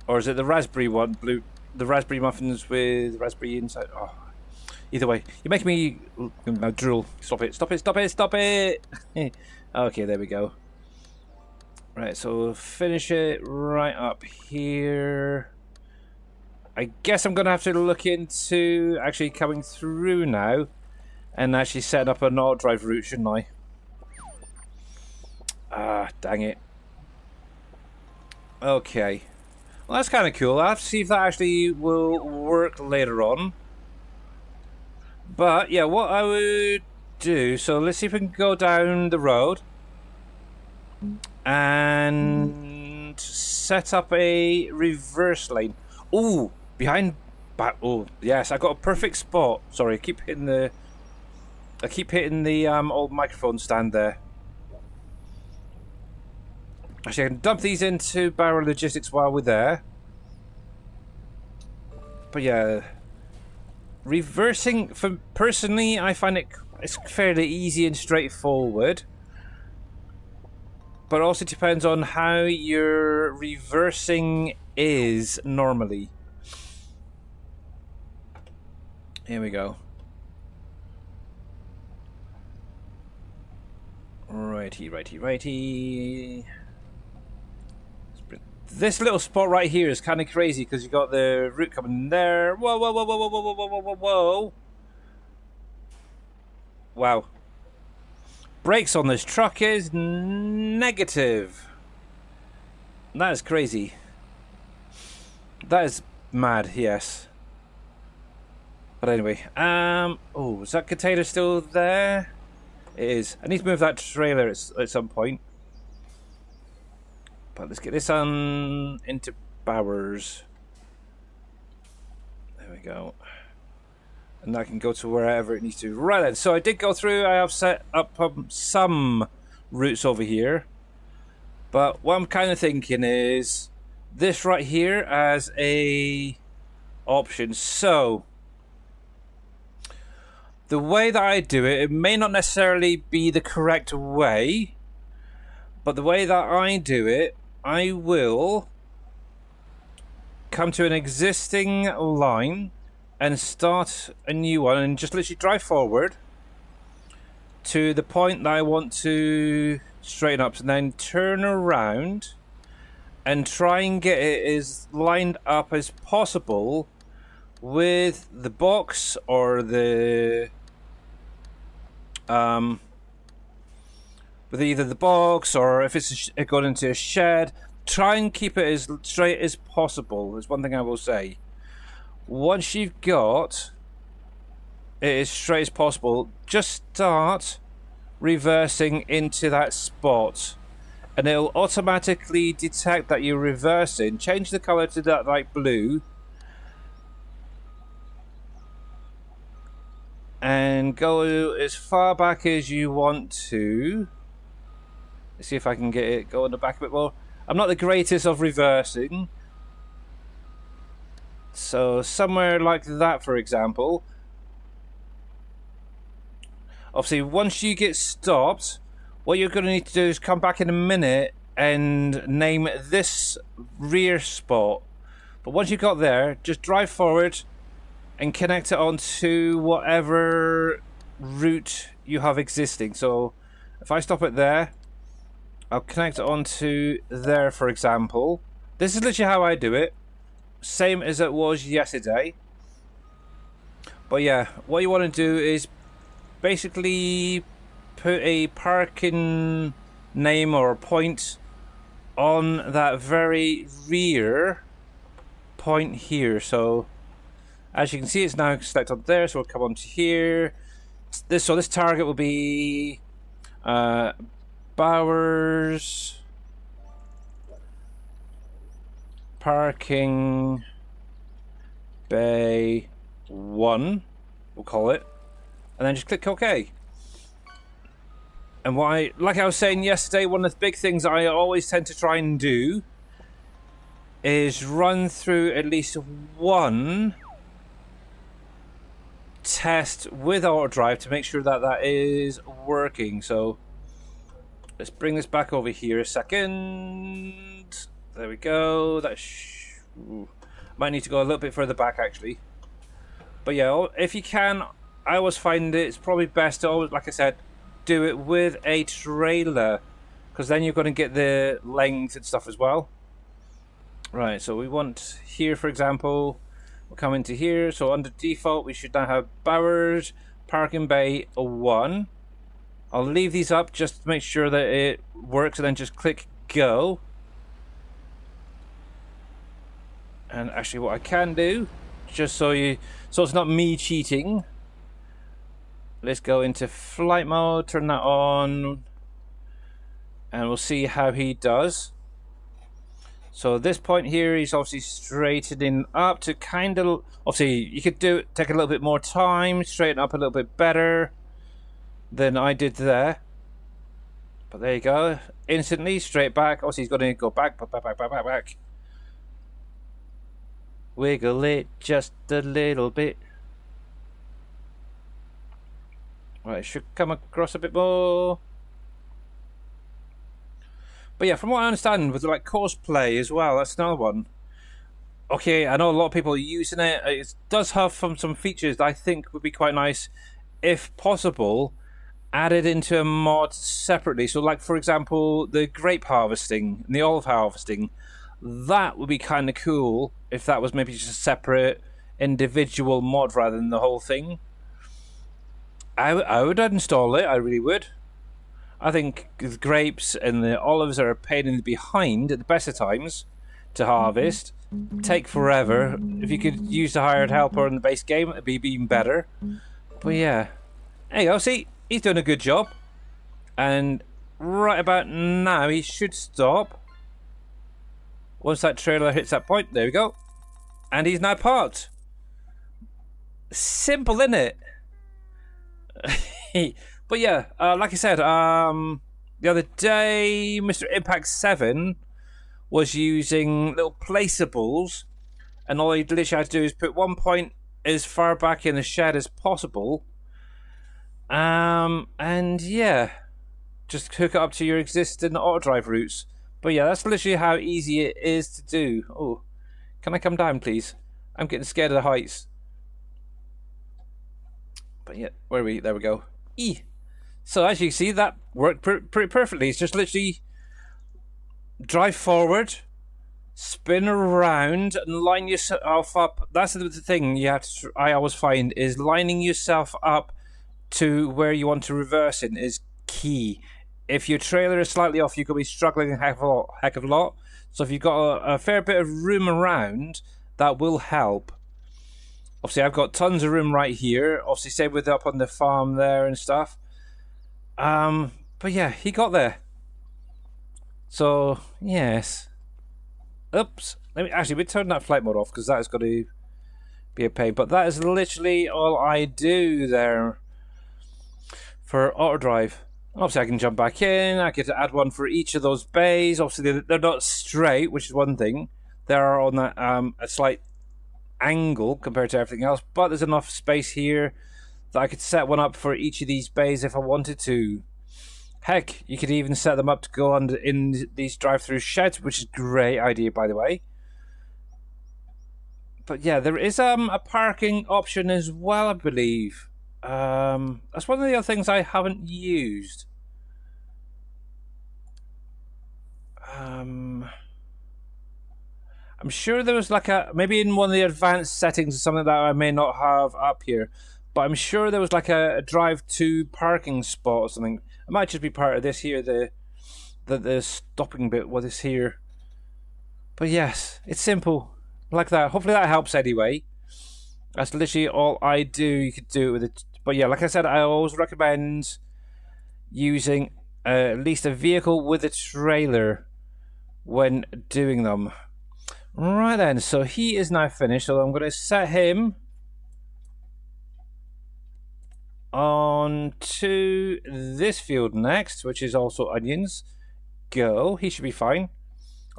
Or is it the raspberry one? The raspberry muffins with raspberry inside. Oh. Either way, you're making me drool. Stop it! Okay, there we go. Right, so finish it right up here. I guess I'm gonna have to look into actually coming through now and actually set up an auto drive route, shouldn't I? Ah, dang it. Okay. Well, that's kind of cool. I'll have to see if that actually will work later on. But, yeah, what I would do... So, let's see if we can go down the road and set up a reverse lane. Ooh, behind... Oh, yes, I got a perfect spot. Sorry, I keep hitting the old microphone stand there. Actually, I can dump these into Barrow Logistics while we're there. But yeah, reversing, personally, I find it's fairly easy and straightforward. But also depends on how your reversing is normally. Here we go. Right. Righty. This little spot right here is kind of crazy because you got the route coming there. Whoa. Wow. Brakes on this truck is negative. That is crazy. That is mad, yes. But anyway, oh, is that container still there? It is. I need to move that trailer at some point. But let's get this on into Bowers. There we go. And that can go to wherever it needs to. Right then, so I did go through. I have set up some routes over here. But what I'm kind of thinking is this right here as a option. So the way that I do it, it may not necessarily be the correct way, but the way that I do it, I will come to an existing line and start a new one and just literally drive forward to the point that I want to straighten up, and then turn around and try and get it as lined up as possible with the box or the with either the box, or if it's going into a shed, try and keep it as straight as possible. Is one thing I will say. Once you've got it as straight as possible, just start reversing into that spot, and it'll automatically detect that you're reversing. Change the color to that light blue, and go as far back as you want to. Let's see if I can get it going the back a bit more. I'm not the greatest of reversing, so somewhere like that, for example. Obviously, once you get stopped, what you're going to need to do is come back in a minute and name this rear spot. But once you got there, just drive forward and connect it onto whatever route you have existing. So if I stop it there, I'll connect it onto there, for example. This is literally how I do it. Same as it was yesterday. But yeah, what you want to do is basically put a parking name or a point on that very rear point here. So as you can see, it's now selected there, so we'll come on to here. This target will be Bowers Parking Bay 1, we'll call it, and then just click OK. And like I was saying yesterday, one of the big things I always tend to try and do is run through at least one test with auto drive to make sure that that is working. So let's bring this back over here a second. There we go. Might need to go a little bit further back actually. But yeah, if you can, I always find it's probably best to always, like I said, do it with a trailer, because then you're going to get the length and stuff as well. Right, so we want here, for example, we'll come into here. So under default, we should now have Bowers Parking Bay 1. I'll leave these up just to make sure that it works, and then just click go. And actually what I can do, just so it's not me cheating, let's go into flight mode, turn that on, and we'll see how he does. So at this point here, he's obviously straightening up to kind of, obviously you could take a little bit more time, straighten up a little bit better than I did there. But there you go, instantly straight back. Obviously he's going to go back. Wiggle it just a little bit. Right, it should come across a bit more. But yeah, from what I understand, with like cosplay as well, that's another one. Okay, I know a lot of people are using it. It does have some features that I think would be quite nice, if possible, added into a mod separately. So, like, for example, the grape harvesting and the olive harvesting, that would be kind of cool if that was maybe just a separate individual mod rather than the whole thing. I would install it, I really would. I think the grapes and the olives are a pain in the behind at the best of times to harvest. Take forever. If you could use the hired helper in the base game, it'd be even better. But yeah. There you go, see? He's doing a good job. And right about now, he should stop. Once that trailer hits that point, there we go. And he's now parked. Simple, isn't it? But yeah, like I said, the other day, Mr. Impact 7 was using little placeables, and all he literally had to do is put one point as far back in the shed as possible. And yeah, just hook it up to your existing auto drive routes. But yeah, that's literally how easy it is to do. Oh, can I come down, please? I'm getting scared of the heights. But yeah, where are we? There we go. So as you can see, that worked pretty perfectly. It's just literally drive forward, spin around, and line yourself up. That's the thing you have to. I always find is lining yourself up to where you want to reverse in is key. If your trailer is slightly off, you're going to be struggling a heck of a lot. So if you've got a fair bit of room around, that will help. Obviously, I've got tons of room right here. Obviously, same with up on the farm there and stuff. But yeah, he got there. So, yes. Oops. We turn that flight mode off because that is going to be a pain. But that is literally all I do there for auto drive. Obviously, I can jump back in. I could add one for each of those bays. Obviously, they're not straight, which is one thing. They are on that a slight angle compared to everything else. But there's enough space here that I could set one up for each of these bays if I wanted to. Heck, you could even set them up to go in these drive-through sheds, which is a great idea, by the way. But yeah, there is a parking option as well, I believe. That's one of the other things I haven't used. I'm sure there was like maybe in one of the advanced settings or something that I may not have up here, but I'm sure there was like a drive to parking spot or something. It might just be part of this here, the stopping bit, what is here. But yes, it's simple like that. Hopefully that helps anyway. That's literally all I do. You could do it with it. But yeah, like I said, I always recommend using at least a vehicle with a trailer when doing them. Right then, so he is now finished. So I'm going to set him on to this field next, which is also onions. Go. He should be fine.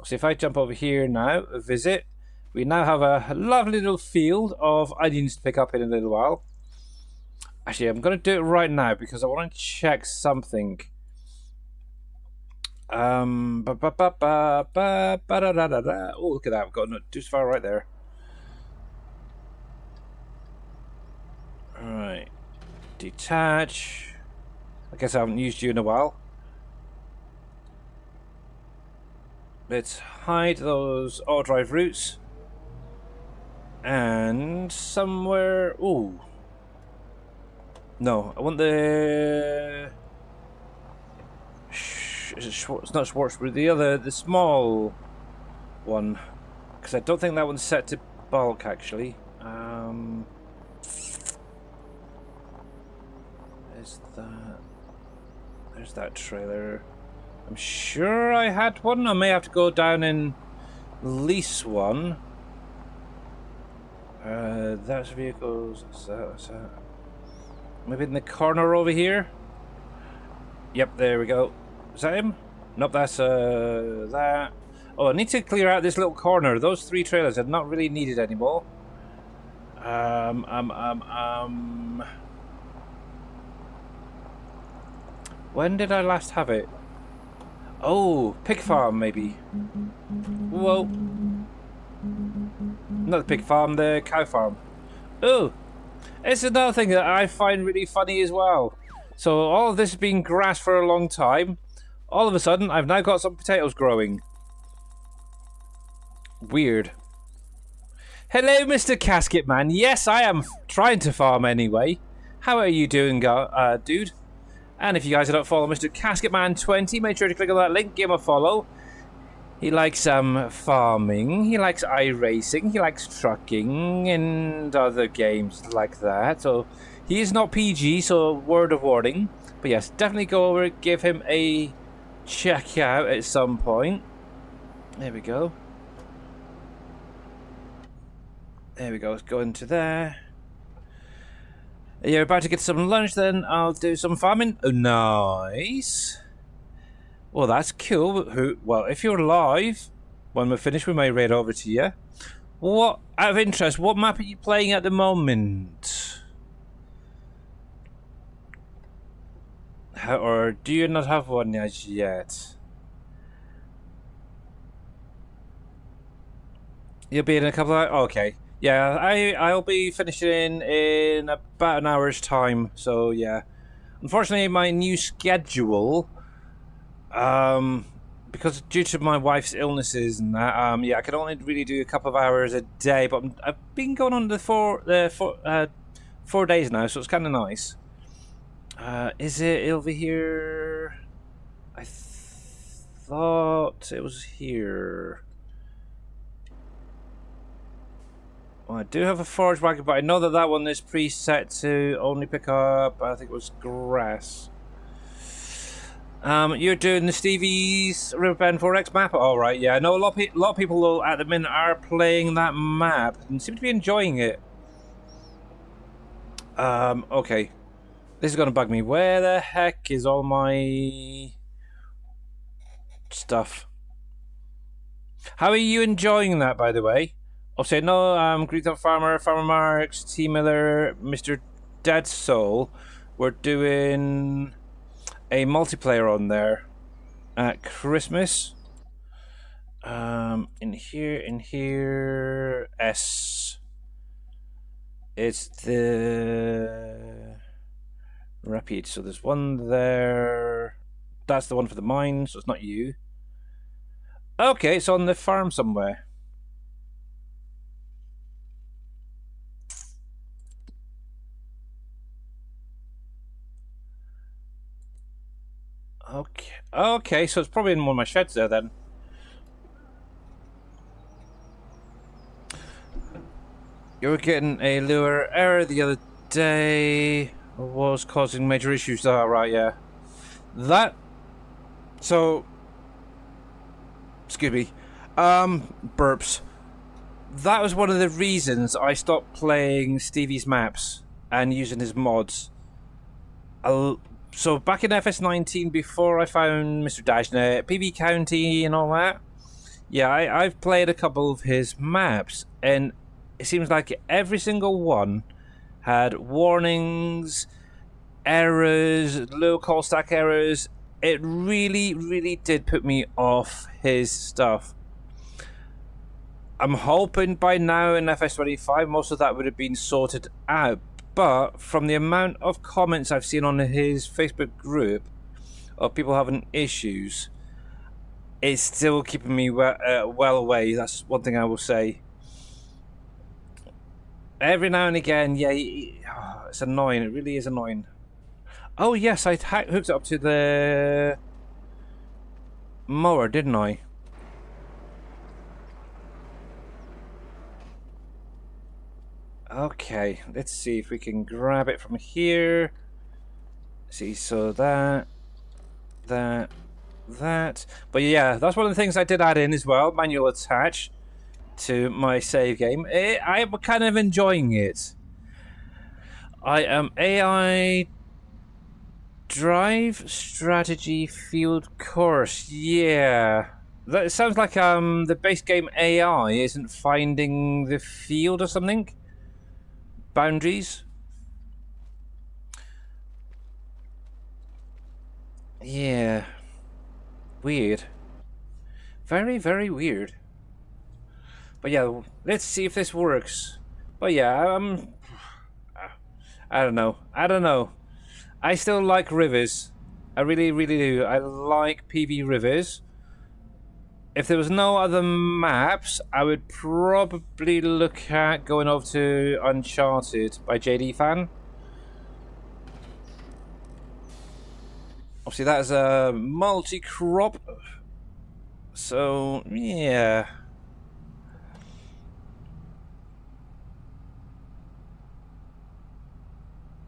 So if I jump over here now, visit, we now have a lovely little field of onions to pick up in a little while. Actually, I'm going to do it right now because I want to check something. Oh, look at that. I've got no too far right there. Alright. Detach. I guess I haven't used you in a while. Let's hide those auto drive routes. And somewhere... Ooh. No, I want the... Is it Schwartz? It's not Schwartz, but the small one. Because I don't think that one's set to bulk, actually. There's that trailer. I'm sure I had one. I may have to go down and lease one. That's vehicles. That's that. Maybe in the corner over here. Yep, there we go. Is that him? Nope, that's that. Oh, I need to clear out this little corner. Those 3 trailers are not really needed anymore. When did I last have it? Oh, pig farm maybe. Whoa. Not the pig farm, the cow farm. Oh, it's another thing that I find really funny as well. So all of this has been grass for a long time. All of a sudden, I've now got some potatoes growing. Weird. Hello, Mr. Casket Man. Yes, I am trying to farm anyway. How are you doing, dude? And if you guys don't follow Mr. Casket Man 20, make sure to click on that link, give him a follow. He likes farming, he likes iRacing, he likes trucking, and other games like that. So he is not PG, so word of warning. But yes, definitely go over, give him a check out at some point. There we go. There we go, let's go into there. You're about to get some lunch, then I'll do some farming. Oh, nice. Well, that's cool. Well, if you're live, when we're finished, we may raid over to you. What, out of interest, what map are you playing at the moment? Or do you not have one as yet? You'll be in a couple of... Okay. Yeah, I'll be finishing in about an hour's time, so yeah. Unfortunately, my new schedule, because due to my wife's illnesses and that, yeah, I can only really do a couple of hours a day, but I've been going on the 4 days now, so it's kind of nice. Is it over here? I thought it was here. Well, I do have a forage wagon, but I know that one is preset to only pick up, I think it was grass. You're doing the Stevie's Riverbend 4X map? Alright, yeah. I know a lot of people at the minute are playing that map and seem to be enjoying it. Okay. This is going to bug me. Where the heck is all my stuff? How are you enjoying that, by the way? I'll say no, Greek Farmer, Farmer Marks, T Miller, Mr. Dead Soul. We're doing a multiplayer on there at Christmas. In here, S. It's the Rapid. So there's one there. That's the one for the mine, so it's not you. Okay, it's on the farm somewhere. Okay, so it's probably in one of my sheds there then. You were getting a lure error the other day. Was causing major issues. Oh, right, yeah. So, excuse me. Burps. That was one of the reasons I stopped playing Stevie's maps and using his mods. So back in FS19, before I found Mr. Dashnet, PV County and all that, yeah, I've played a couple of his maps, and it seems like every single one had warnings, errors, low call stack errors. It really, really did put me off his stuff. I'm hoping by now in FS25 most of that would have been sorted out. But from the amount of comments I've seen on his Facebook group of people having issues, it's still keeping me well away. That's one thing I will say. Every now and again, yeah, it's annoying. It really is annoying. Oh yes, I hooked it up to the mower, didn't I? Okay, let's see if we can grab it from here. See, so that. But yeah, that's one of the things I did add in as well, manual attach to my save game. I'm kind of enjoying it. I am AI Drive Strategy Field Course. Yeah. That sounds like the base game AI isn't finding the field or something. Boundaries. Yeah. Weird. Very, very weird. But yeah, let's see if this works. But yeah, I don't know. I still like rivers. I really, really do. I like PV rivers. If there was no other maps, I would probably look at going over to Uncharted by JD Fan. Obviously, that is a multi-crop. So, yeah.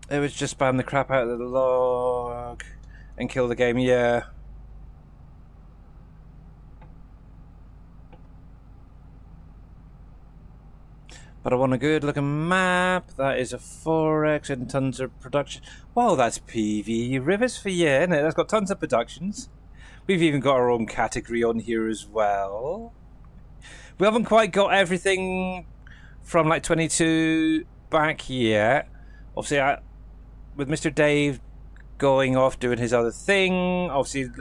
It was just spam the crap out of the log and kill the game, yeah. But I want a good looking map. That is a 4x and tons of production. Well, that's PV Rivers for you, isn't it? That's got tons of productions. We've even got our own category on here as well. We haven't quite got everything from like 22 back yet. Obviously, with Mr. Dave going off doing his other thing, obviously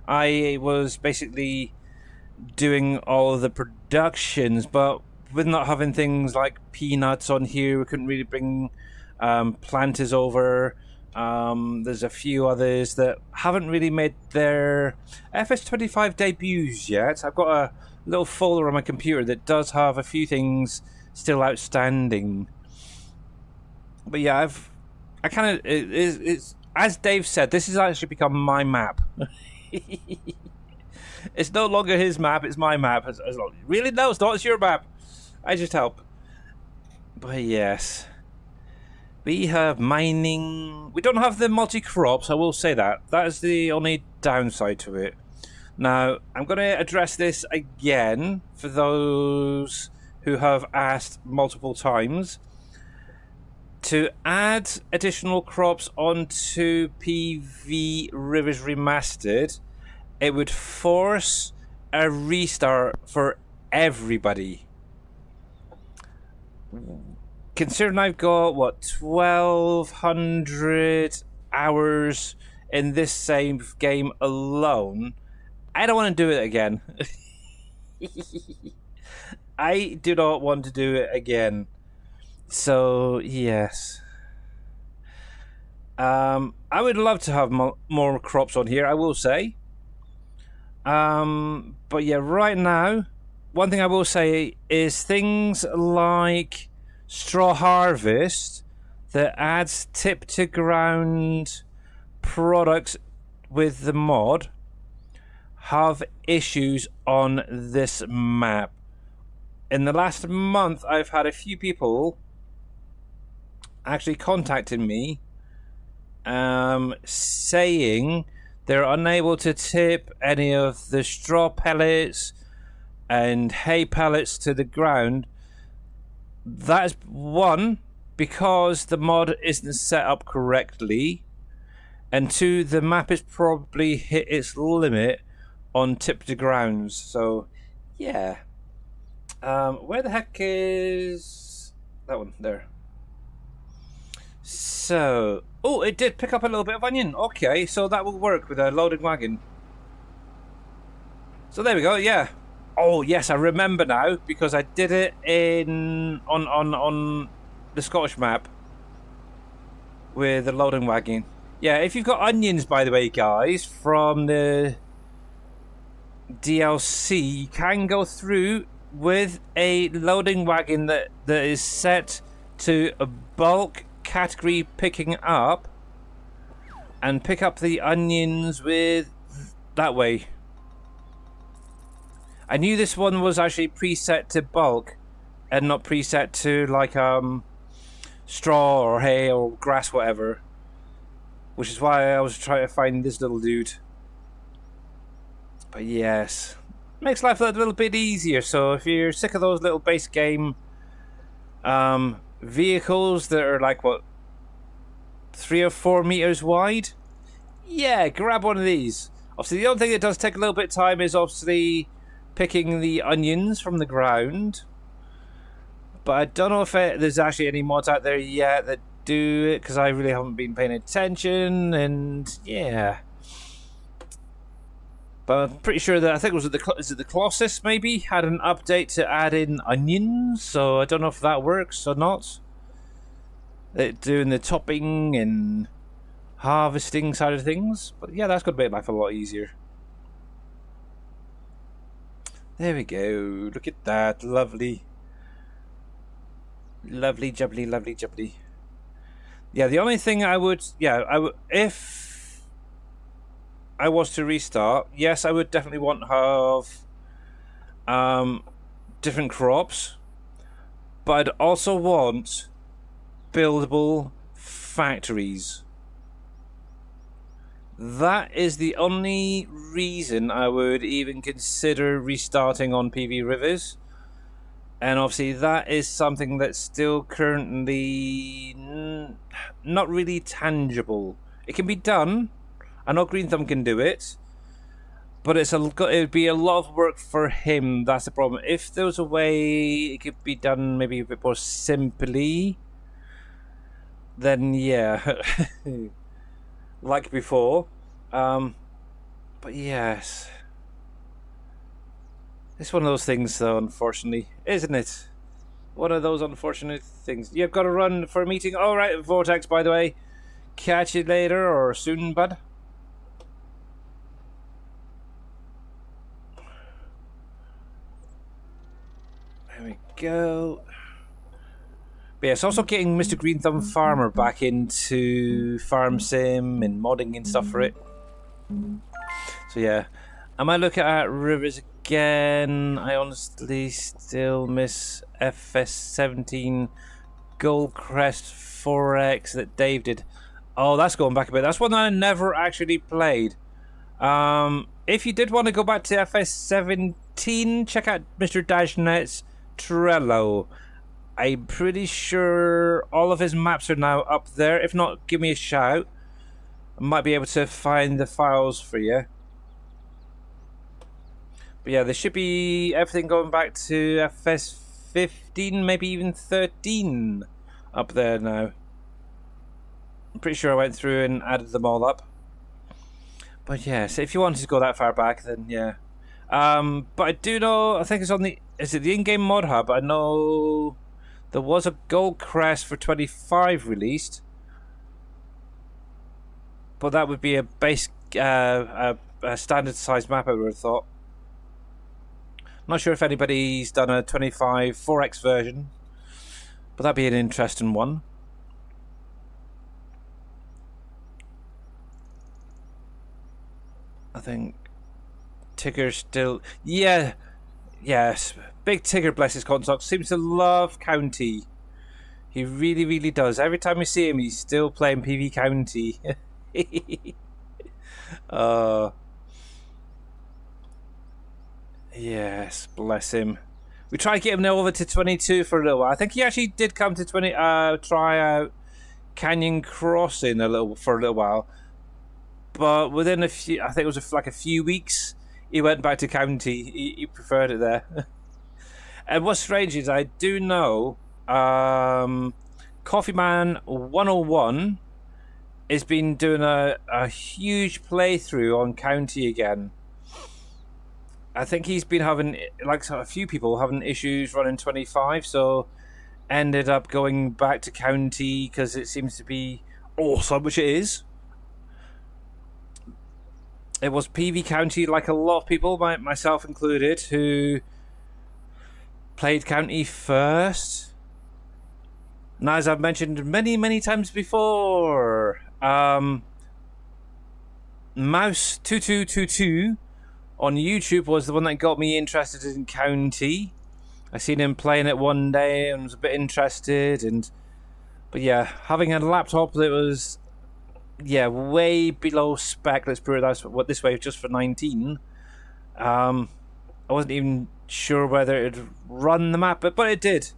I was basically doing all the productions, but with not having things like peanuts on here, we couldn't really bring planters over. There's a few others that haven't really made their FS25 debuts yet. I've got a little folder on my computer that does have a few things still outstanding. But yeah, I kind of, it's as Dave said, this has actually become my map. It's no longer his map, it's my map. Really? No, it's not. It's your map. I just help. But yes, we have mining. We don't have the multi-crops, I will say that. That is the only downside to it. Now, I'm going to address this again for those who have asked multiple times. To add additional crops onto PV Rivers Remastered, it would force a restart for everybody. Considering I've got, what, 1,200 hours in this same game alone, I don't want to do it again. I do not want to do it again. So, yes. I would love to have more crops on here, I will say. But yeah, right now, one thing I will say is things like straw harvest that adds tip to ground products with the mod have issues on this map. In the last month, I've had a few people actually contacting me saying they're unable to tip any of the straw pellets and hay pellets to the ground. That is one, because the mod isn't set up correctly, and two, the map has probably hit its limit on tip to grounds. So yeah, where the heck is that one? There. So, oh, it did pick up a little bit of onion. Okay, so that will work with a loading wagon. So there we go. Yeah. Oh yes, I remember now because I did it on the Scottish map with the loading wagon. Yeah, if you've got onions, by the way, guys, from the DLC, you can go through with a loading wagon that is set to a bulk category picking up and pick up the onions with that way. I knew this one was actually preset to bulk and not preset to like straw or hay or grass, whatever, which is why I was trying to find this little dude. But yes, makes life a little bit easier. So if you're sick of those little base game vehicles that are like, what, 3 or 4 meters wide, yeah, grab one of these. Obviously the only thing that does take a little bit of time is obviously picking the onions from the ground, but I don't know if there's actually any mods out there yet that do it, because I really haven't been paying attention. And yeah, but I'm pretty sure that, I think it was the Colossus maybe had an update to add in onions, so I don't know if that works or not. Doing the topping and harvesting side of things. But yeah, that's going to make life a lot easier. There we go. Look at that. Lovely. Lovely jubbly, lovely jubbly. Yeah, the only thing I would... Yeah, if I was to restart, yes, I would definitely want to have different crops. But I'd also want buildable factories. That is the only reason I would even consider restarting on PV Rivers. And obviously that is something that's still currently not really tangible. It can be done. I know Green Thumb can do it. But it would be a lot of work for him. That's the problem. If there was a way it could be done maybe a bit more simply, then yeah. Like before. But yes. It's one of those things, though, unfortunately, isn't it? One of those unfortunate things. You've got to run for a meeting. All right, Vortex, by the way. Catch you later or soon, bud. There we go. But yeah, it's also getting Mr. Green Thumb Farmer back into Farm Sim and modding and stuff for it. So yeah, I might look at Rivers again. I honestly still miss FS17 Goldcrest 4X that Dave did. Oh, that's going back a bit. That's one that I never actually played. If you did want to go back to FS17, check out Mr. Dashnet's Trello. I'm pretty sure all of his maps are now up there. If not, give me a shout. I might be able to find the files for you. But yeah, there should be everything going back to FS15, maybe even 13 up there now. I'm pretty sure I went through and added them all up. But yeah, so if you wanted to go that far back, then yeah. But I do know, I think it's on the... Is it the in-game mod hub? I know there was a Gold Crest for 25 released. But that would be a base... a standard size map, I would have thought. Not sure if anybody's done a 25 4X version. But that'd be an interesting one. I think Tigger still... Yeah. Yes. Big Tigger, bless his console, seems to love County. He really, really does. Every time we see him, he's still playing PV County. Yes, bless him. We tried to get him over to 22 for a little while. I think he actually did come to 20. Try out Canyon Crossing for a little while, but within a few, I think it was like a few weeks, he went back to County. He preferred it there. And what's strange is I do know Coffee Man 101 has been doing a huge playthrough on County again. I think he's been having, like a few people, having issues running 25, so ended up going back to County because it seems to be awesome, which it is. It was PV County, like a lot of people, myself included, who played County first. Now, as I've mentioned many, many times before, Mouse2222 on YouTube was the one that got me interested in County. I seen him playing it one day and was a bit interested, but yeah, having a laptop that was way below spec, let's put it this way, just for 19. I wasn't even sure whether it'd run the map, but it did.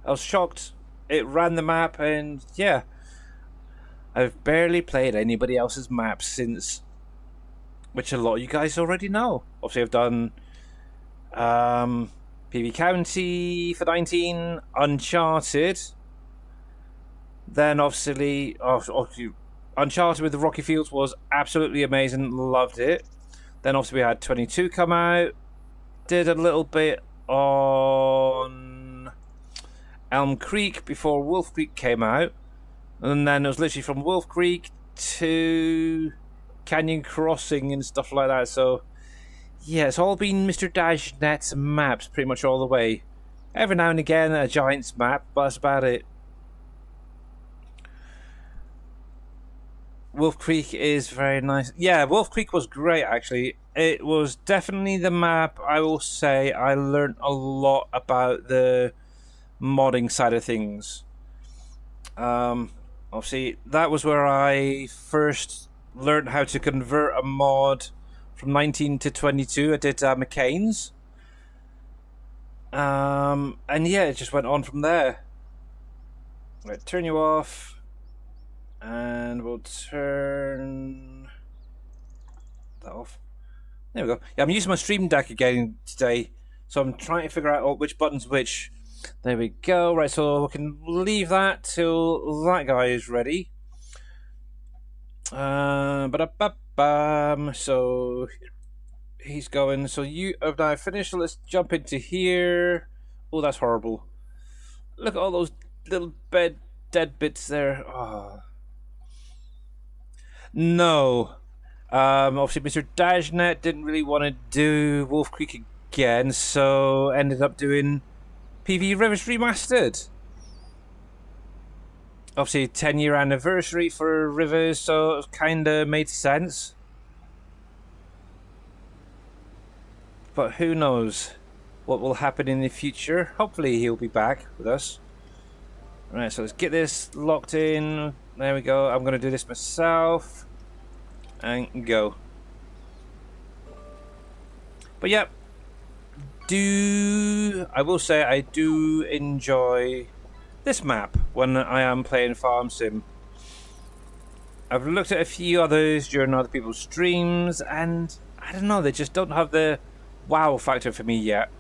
I was shocked. It ran the map, and yeah, I've barely played anybody else's maps since, which a lot of you guys already know. Obviously, I've done PV County for 19, Uncharted. Then obviously, Uncharted with the Rocky Fields was absolutely amazing. Loved it. Then obviously we had 22 come out. Did a little bit on Elm Creek before Wolf Creek came out. And then it was literally from Wolf Creek to Canyon Crossing and stuff like that. So yeah, it's all been Mr. Dashnet's maps pretty much all the way. Every now and again a Giants map, but that's about it. Wolf Creek is very nice. Yeah, Wolf Creek was great actually. It was definitely the map, I will say, I learned a lot about the modding side of things. Obviously, that was where I first learned how to convert a mod from 19 to 22. I did McCain's. And yeah, it just went on from there. Right, turn you off. And we'll turn that off. There we go. Yeah, I'm using my Stream Deck again today, so I'm trying to figure out which button's which. There we go. Right, so we can leave that till that guy is ready. So he's going. So you have now finished. So let's jump into here. Oh, that's horrible. Look at all those little dead bits there. Oh. No. Obviously, Mr. Dashnet didn't really want to do Wolf Creek again, so ended up doing PV Rivers Remastered. Obviously, 10-year anniversary for Rivers, so it kind of made sense. But who knows what will happen in the future. Hopefully, he'll be back with us. Right, so let's get this locked in. There we go. I'm going to do this myself. And go. But yeah, I will say I do enjoy this map when I am playing Farm Sim. I've looked at a few others during other people's streams, and I don't know, they just don't have the wow factor for me yet.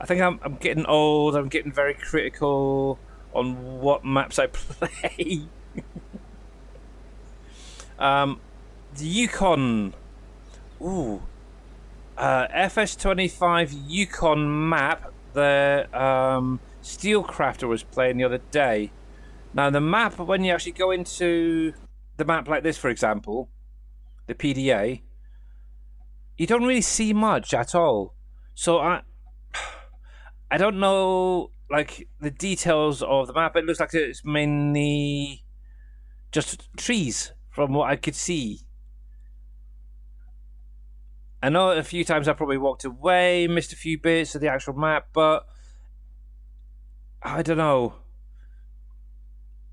I think I'm getting old. I'm getting very critical on what maps I play. The Yukon, FS25 Yukon map. The Steelcrafter was playing the other day. Now the map, when you actually go into the map like this, for example, the PDA, you don't really see much at all. So I don't know, like, the details of the map. It looks like it's mainly just trees from what I could see. I know a few times I probably walked away, missed a few bits of the actual map, but I don't know.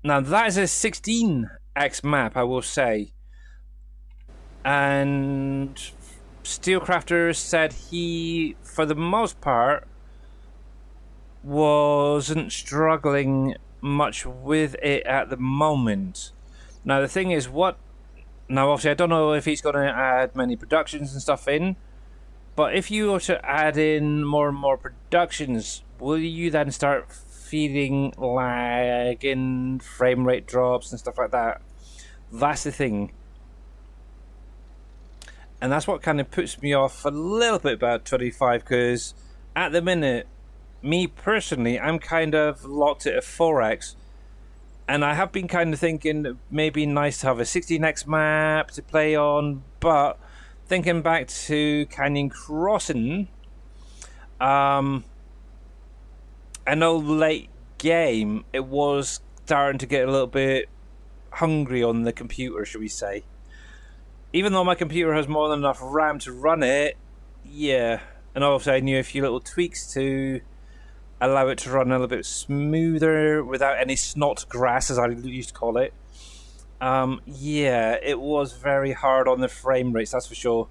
Now that is a 16x map, I will say. And Steelcrafter said he, for the most part, wasn't struggling much with it at the moment. Now the thing is, now obviously I don't know if he's going to add many productions and stuff in, but if you were to add in more and more productions, will you then start feeling lag and frame rate drops and stuff like that? That's the thing. And that's what kind of puts me off a little bit about 25, because at the minute, me personally, I'm kind of locked at a 4x. And I have been kind of thinking maybe nice to have a 16x map to play on, but thinking back to Canyon Crossing, I know late game it was starting to get a little bit hungry on the computer, should we say. Even though my computer has more than enough RAM to run it, yeah. And obviously I knew a few little tweaks to allow it to run a little bit smoother without any snot grass, as I used to call it. Yeah, it was very hard on the frame rates, that's for sure.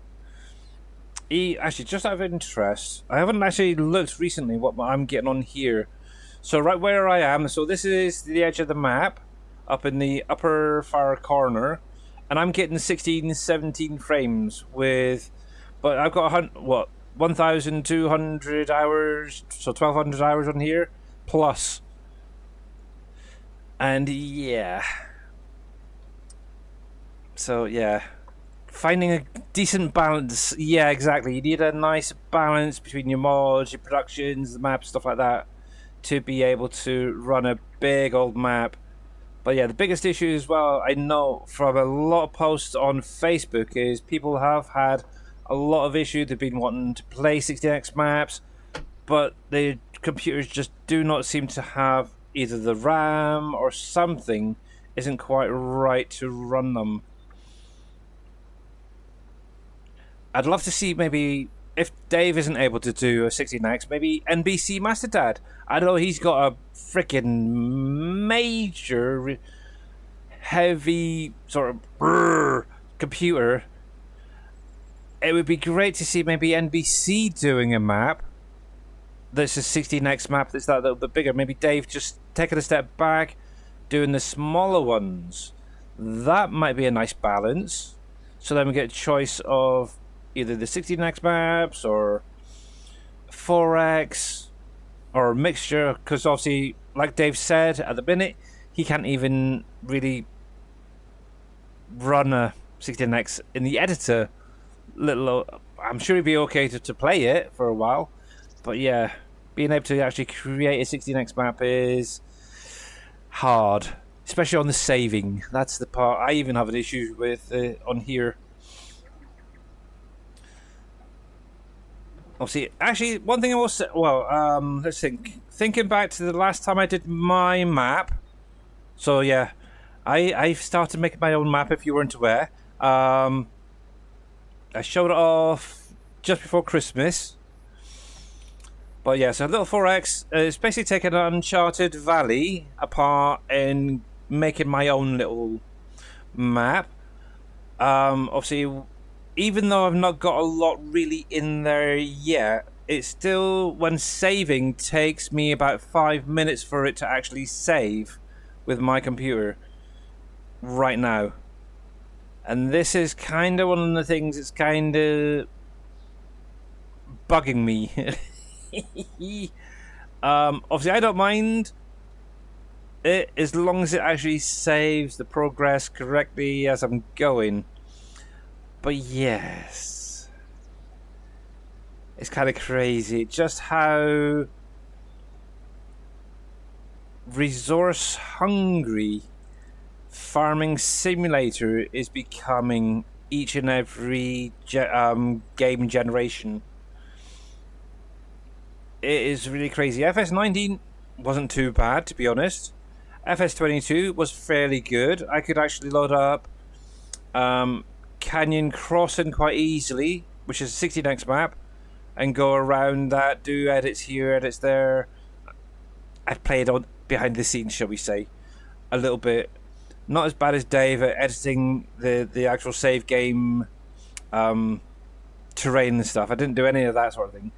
Actually, just out of interest, I haven't actually looked recently what I'm getting on here. So right where I am, so this is the edge of the map, up in the upper far corner, and I'm getting 16, 17 frames with, but I've got 1,200 hours, so 1,200 hours on here, plus. And yeah. So yeah. Finding a decent balance. Yeah, exactly. You need a nice balance between your mods, your productions, the maps, stuff like that, to be able to run a big old map. But yeah, the biggest issue as well, I know from a lot of posts on Facebook, is people have had a lot of issues. They've been wanting to play 16x maps, but the computers just do not seem to have either the RAM or something isn't quite right to run them. I'd love to see maybe if Dave isn't able to do a 16x, maybe NBC Master Dad. I know he's got a freaking major, heavy sort of computer. It would be great to see maybe NBC doing a map that's a 16x map that's that little bit bigger. Maybe Dave just taking a step back, doing the smaller ones. That might be a nice balance. So then we get a choice of either the 16x maps or 4x or a mixture, because obviously, like Dave said, at the minute he can't even really run a 16x in the editor. I'm sure he'd be okay to play it for a while, but yeah, being able to actually create a 16x map is hard, especially on the saving. That's the part I even have an issue with on here. Obviously, actually, one thing I will say, well, let's think. Thinking back to the last time I did my map, so yeah, I started making my own map, if you weren't aware. I showed it off just before Christmas. But yeah, so Little 4X is basically taking an Uncharted Valley apart and making my own little map. Obviously, even though I've not got a lot really in there yet, it still, when saving, takes me about 5 minutes for it to actually save with my computer right now. And this is kind of one of the things that's kind of bugging me. Obviously, I don't mind it as long as it actually saves the progress correctly as I'm going. But yes, it's kind of crazy just how resource hungry Farming Simulator is becoming each and every game generation. It is really crazy. FS19 wasn't too bad, to be honest. FS22 was fairly good. I could actually load up Canyon Crossing quite easily, which is a 16x map, and go around that, do edits here, edits there. I've played on behind the scenes, shall we say, a little bit. Not as bad as Dave at editing the actual save game terrain and stuff. I didn't do any of that sort of thing.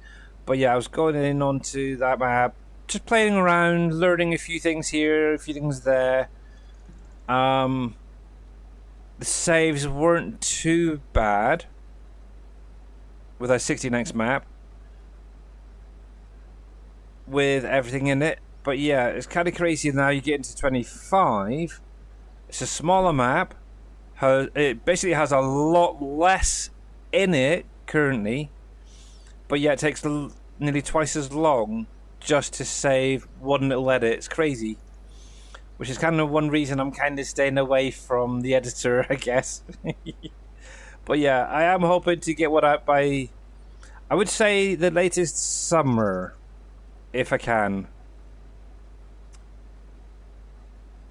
But yeah, I was going in onto that map, just playing around, learning a few things here, a few things there. The saves weren't too bad with our 16x map, with everything in it. But yeah, it's kind of crazy now. You get into 25. It's a smaller map. It basically has a lot less in it currently, but yeah, it takes nearly twice as long just to save one little edit. It's crazy. Which is kind of one reason I'm kind of staying away from the editor, I guess. But yeah, I am hoping to get one out by, I would say, the latest summer, if I can.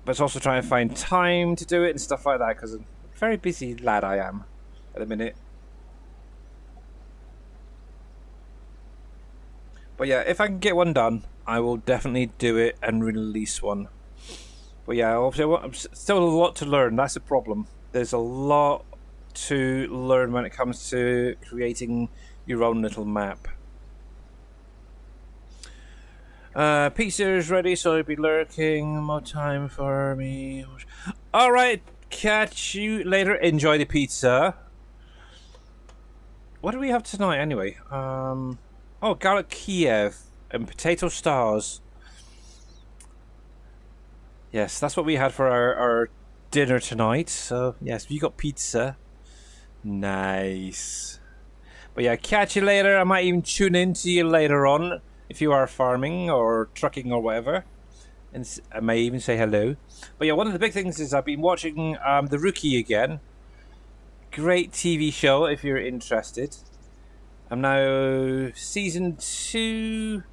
But it's also trying to find time to do it and stuff like that, because I'm a very busy lad I am at the minute. But yeah, if I can get one done, I will definitely do it and release one. But yeah, obviously, I'm still a lot to learn. That's the problem. There's a lot to learn when it comes to creating your own little map. Pizza is ready, so it'll be lurking. More time for me. Alright, catch you later. Enjoy the pizza. What do we have tonight, anyway? Oh, garlic Kiev and potato stars. Yes, that's what we had for our dinner tonight. So, yes, you got pizza. Nice. But yeah, catch you later. I might even tune in to you later on if you are farming or trucking or whatever. and I may even say hello. But yeah, one of the big things is I've been watching The Rookie again. Great TV show if you're interested. I'm now season 2.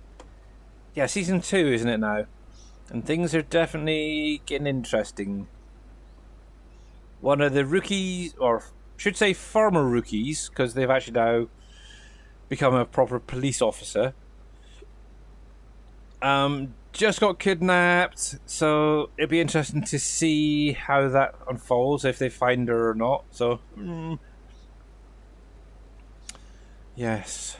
Yeah, season 2, isn't it now? And things are definitely getting interesting. One of the rookies, or should say former rookies, because they've actually now become a proper police officer, just got kidnapped, so it'd be interesting to see how that unfolds, if they find her or not. So, yes.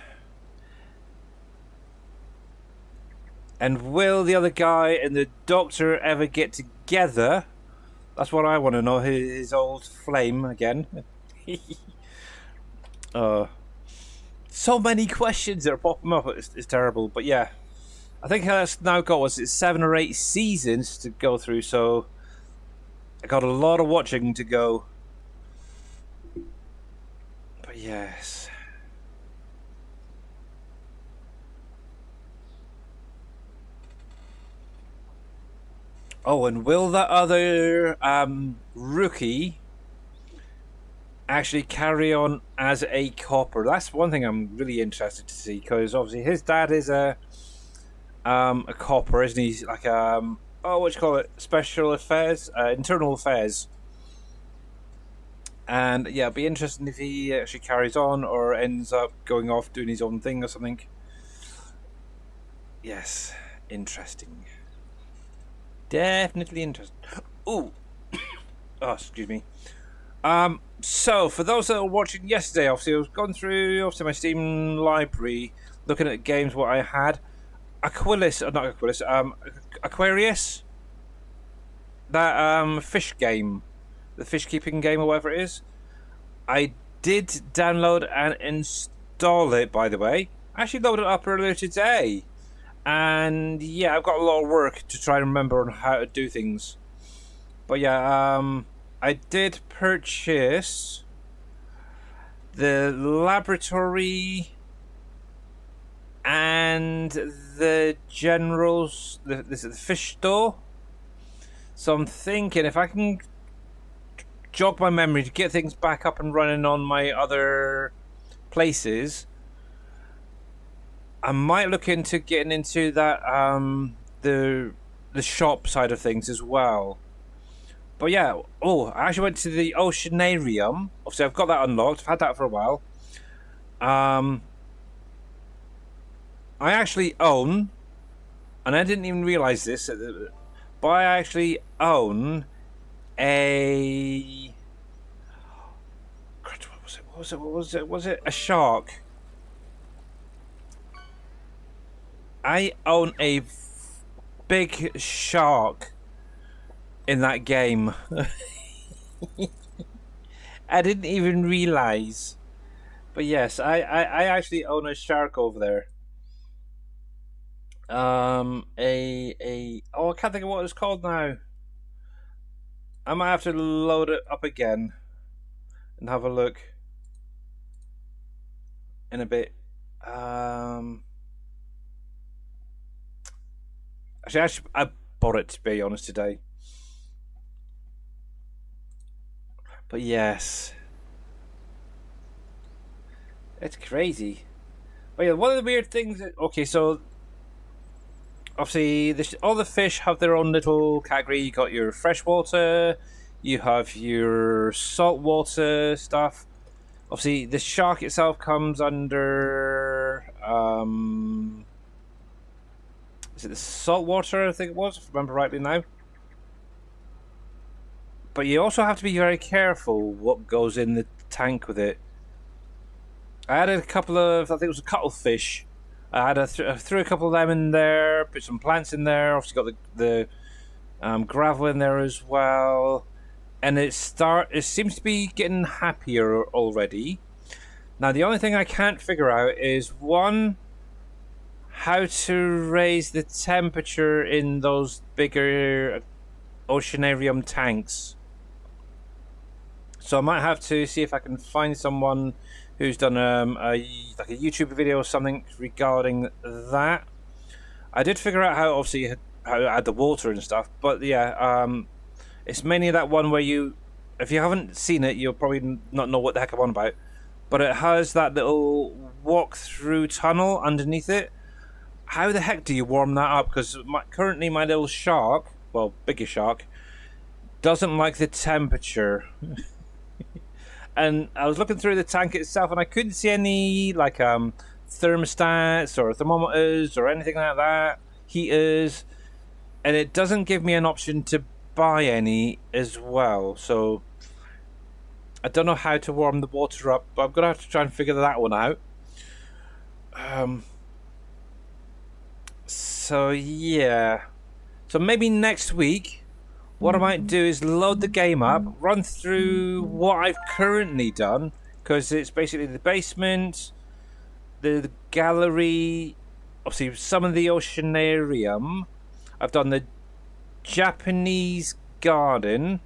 And will the other guy and the doctor ever get together? That's what I want to know. His old flame again. So many questions that are popping up. It's terrible. But yeah, I think that's now got, was it 7 or 8 seasons to go through, so I got a lot of watching to go. But yes. Oh, and will that other rookie actually carry on as a copper? That's one thing I'm really interested to see, because obviously his dad is a copper, isn't he? Like what do you call it? Special affairs, internal affairs. And yeah, it'd be interesting if he actually carries on or ends up going off doing his own thing or something. Yes, interesting. Definitely interesting. Ooh. Oh, excuse me. So for those that were watching yesterday, obviously I was going through my Steam library, looking at games what I had. Aquarius, that fish game, the fish keeping game or whatever it is. I did download and install it, by the way. I actually loaded it up earlier today. And yeah, I've got a lot of work to try and remember on how to do things. But yeah, I did purchase the laboratory and the general's, the fish store. So I'm thinking if I can jog my memory to get things back up and running on my other places, I might look into getting into that the shop side of things as well. But yeah, I actually went to the Oceanarium. Obviously, I've got that unlocked. I've had that for a while. I actually own, and I didn't even realize this, but I actually own a. What was it? A shark. I own a big shark in that game. I didn't even realize. But yes, I actually own a shark over there. I can't think of what it's called now. I might have to load it up again and have a look in a bit. Actually, I bought it, to be honest, today. But yes, it's crazy. But yeah, one of the weird things. Okay, so obviously, all the fish have their own little category. You got your freshwater, you have your saltwater stuff. Obviously, the shark itself comes under. Is it the saltwater? I think it was, if I remember rightly now. But you also have to be very careful what goes in the tank with it. I had a couple of, I think it was a cuttlefish. I had threw a couple of them in there, put some plants in there. Obviously got the gravel in there as well, and it seems to be getting happier already. Now the only thing I can't figure out is one, how to raise the temperature in those bigger oceanarium tanks. So I might have to see if I can find someone who's done a YouTube video or something regarding that. I did figure out how, obviously, how to add the water and stuff. But yeah, it's mainly that one where if you haven't seen it, you'll probably not know what the heck I'm on about. But it has that little walk-through tunnel underneath it. How the heck do you warm that up? Because currently my little shark, well, bigger shark, doesn't like the temperature. And I was looking through the tank itself, and I couldn't see any like thermostats or thermometers or anything like that, heaters, and it doesn't give me an option to buy any as well. So I don't know how to warm the water up, but I'm gonna have to try and figure that one out. So yeah, so maybe next week what I might do is load the game up, run through what I've currently done, because it's basically the basement, the gallery, obviously some of the oceanarium. I've done the Japanese garden,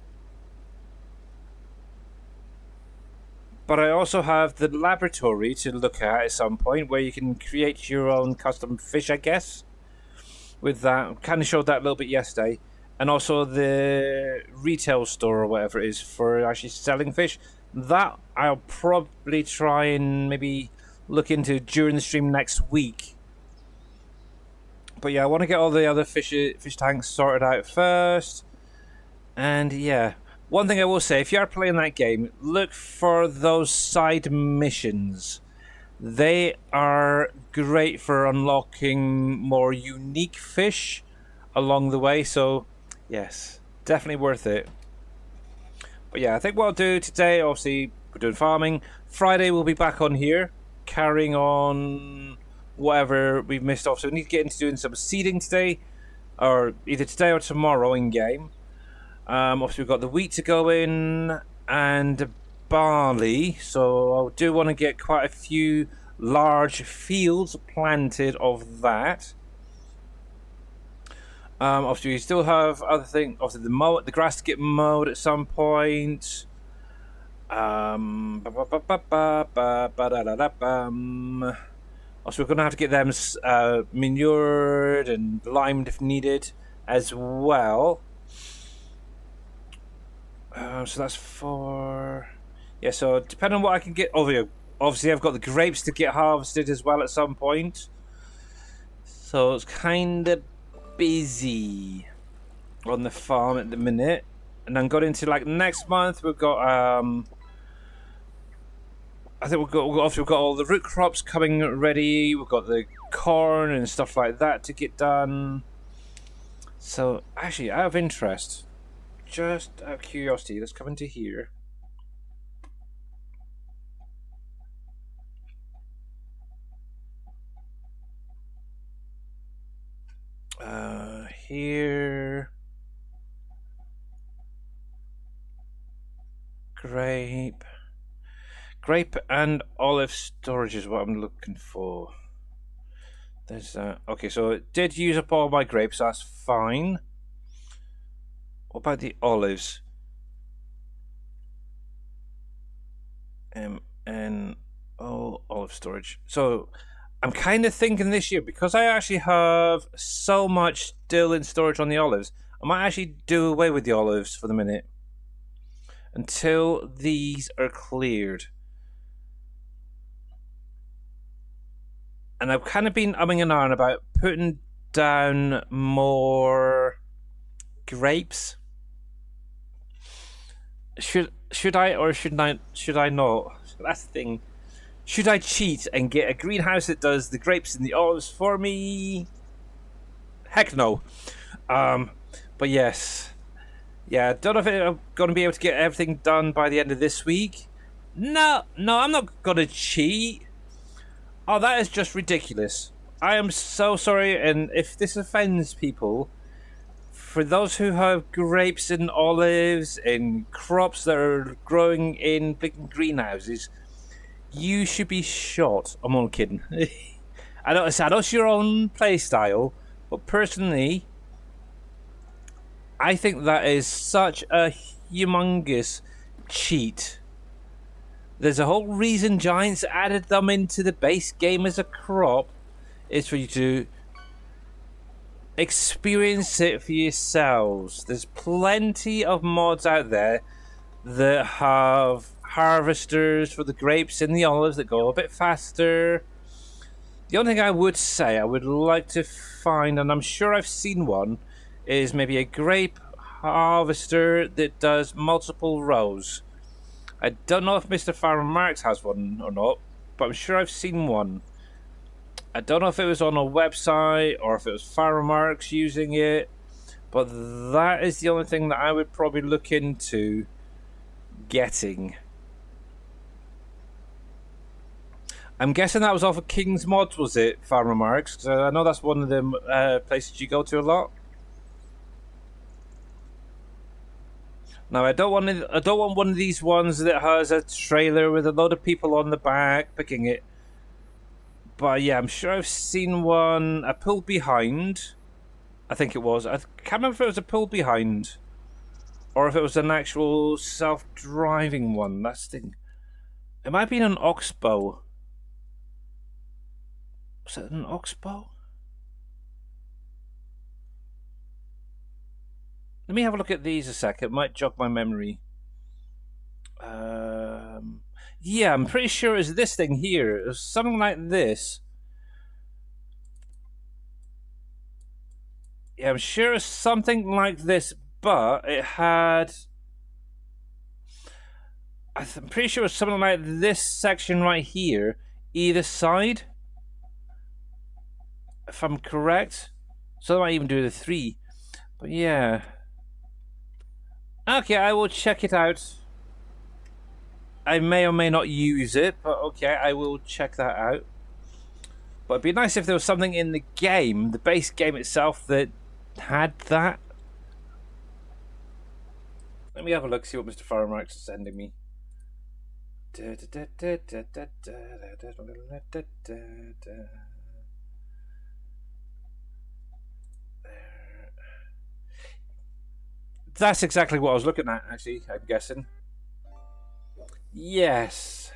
but I also have the laboratory to look at some point, where you can create your own custom fish, I guess. With that, kind of showed that a little bit yesterday. And also the retail store or whatever it is for actually selling fish. That I'll probably try and maybe look into during the stream next week. But yeah, I want to get all the other fish tanks sorted out first. And yeah, one thing I will say, if you are playing that game, look for those side missions. They are great for unlocking more unique fish along the way. So yes, definitely worth it. But yeah, I think what I'll do today, obviously we're doing farming. Friday we'll be back on here, carrying on whatever we've missed off. So we need to get into doing some seeding today, or either today or tomorrow in game. Obviously we've got the wheat to go in and barley, so I do want to get quite a few large fields planted of that. Obviously we still have other things, obviously the grass to get mowed at some point. Also we're going to have to get them manured and limed if needed as well. So that's 4. Yeah, so depending on what I can get over here. Obviously I've got the grapes to get harvested as well at some point. So it's kind of busy on the farm at the minute. And then got into like next month we've got I think we've got all the root crops coming ready. We've got the corn and stuff like that to get done. So actually, out of interest, just out of curiosity, let's come into here. Here. Grape and olive storage is what I'm looking for. There's okay, so it did use up all my grapes, so that's fine. What about the olives? Olive storage. So I'm kind of thinking this year, because I actually have so much still in storage on the olives, I might actually do away with the olives for the minute until these are cleared. And I've kind of been umming and ahhing about putting down more grapes. Should I or should I not? That's the thing. Should I cheat and get a greenhouse that does the grapes and the olives for me? Heck no. But yes. Yeah, don't know if I'm going to be able to get everything done by the end of this week. No, I'm not going to cheat. Oh, that is just ridiculous. I am so sorry, and if this offends people, for those who have grapes and olives and crops that are growing in big greenhouses, you should be shot. I'm only kidding. I know it's your own play style, but personally, I think that is such a humongous cheat. There's a whole reason Giants added them into the base game as a crop, is for you to experience it for yourselves. There's plenty of mods out there that have harvesters for the grapes and the olives that go a bit faster. The only thing I would say I would like to find, and I'm sure I've seen one, is maybe a grape harvester that does multiple rows. I don't know if Mr. Farmer Marks has one or not, but I'm sure I've seen one. I don't know if it was on a website or if it was Farmer Marks using it, but that is the only thing that I would probably look into getting. I'm guessing that was off of King's Mods, was it, Farmer Marks? 'Cause I know that's one of the places you go to a lot. Now I don't want one of these ones that has a trailer with a load of people on the back picking it. But yeah, I'm sure I've seen one. A pull behind, I think it was. I can't remember if it was a pull behind or if it was an actual self-driving one. That's the thing. It might have been an oxbow. Was it an oxbow? Let me have a look at these a sec. It might jog my memory. Yeah, I'm pretty sure it's this thing here. It was something like this. Yeah, I'm sure it's something like this, but it had... I'm pretty sure it's something like this section right here, either side. If I'm correct. So I might even do the 3. But yeah. Okay, I will check it out. I may or may not use it, but okay, I will check that out. But it'd be nice if there was something in the game, the base game itself, that had that. Let me have a look, see what Mr. Farmer Marks is sending me. That's exactly what I was looking at, actually, I'm guessing. Yes.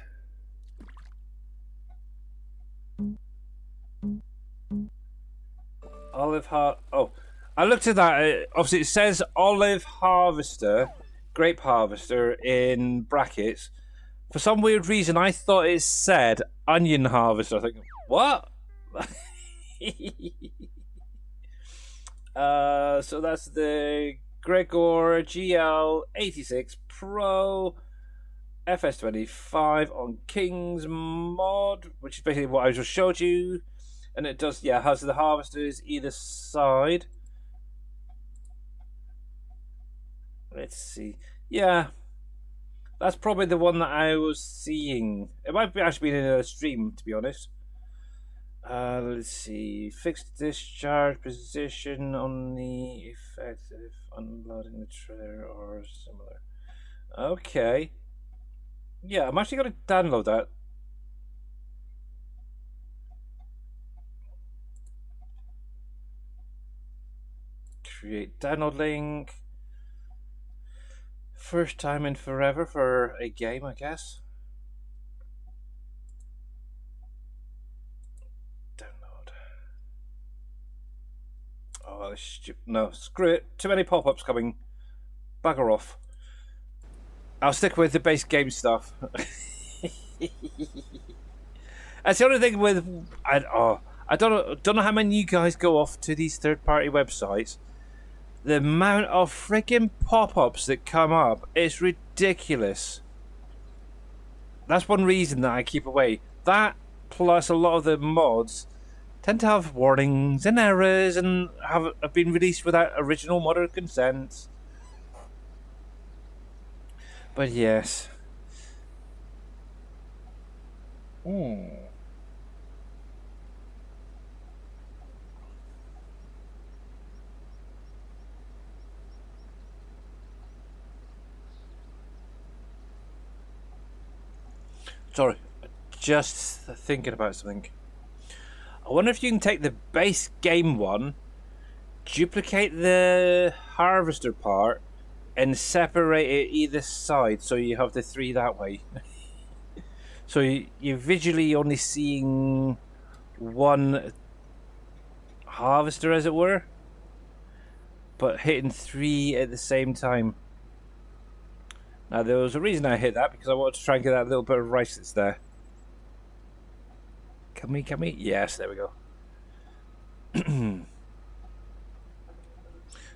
Olive oh, I looked at that. Obviously, it says olive harvester, grape harvester in brackets. For some weird reason, I thought it said onion harvester. I think, what? So that's the Gregor GL86 Pro FS25 on King's Mod, which is basically what I just showed you. And it does, yeah, has the harvesters either side. Let's see. Yeah, that's probably the one that I was seeing. It might be actually been in a stream, to be honest. Let's see. Fixed discharge position on the effective unloading the trailer or similar. Okay. Yeah, I'm actually going to download that. Create download link. First time in forever for a game, I guess. Download. Oh, stupid. No, screw it. Too many pop-ups coming. Bugger off. I'll stick with the base game stuff. That's the only thing with... I don't know how many you guys go off to these third-party websites. The amount of freaking pop-ups that come up is ridiculous. That's one reason that I keep away. That, plus a lot of the mods, tend to have warnings and errors and have been released without original modder consent. But yes. Sorry, just thinking about something. I wonder if you can take the base game one, duplicate the harvester part, and separate it either side so you have the 3 that way. So you're visually only seeing one harvester, as it were. but hitting 3 at the same time. Now, there was a reason I hit that, because I wanted to try and get that little bit of rice that's there. Can we? Yes, there we go.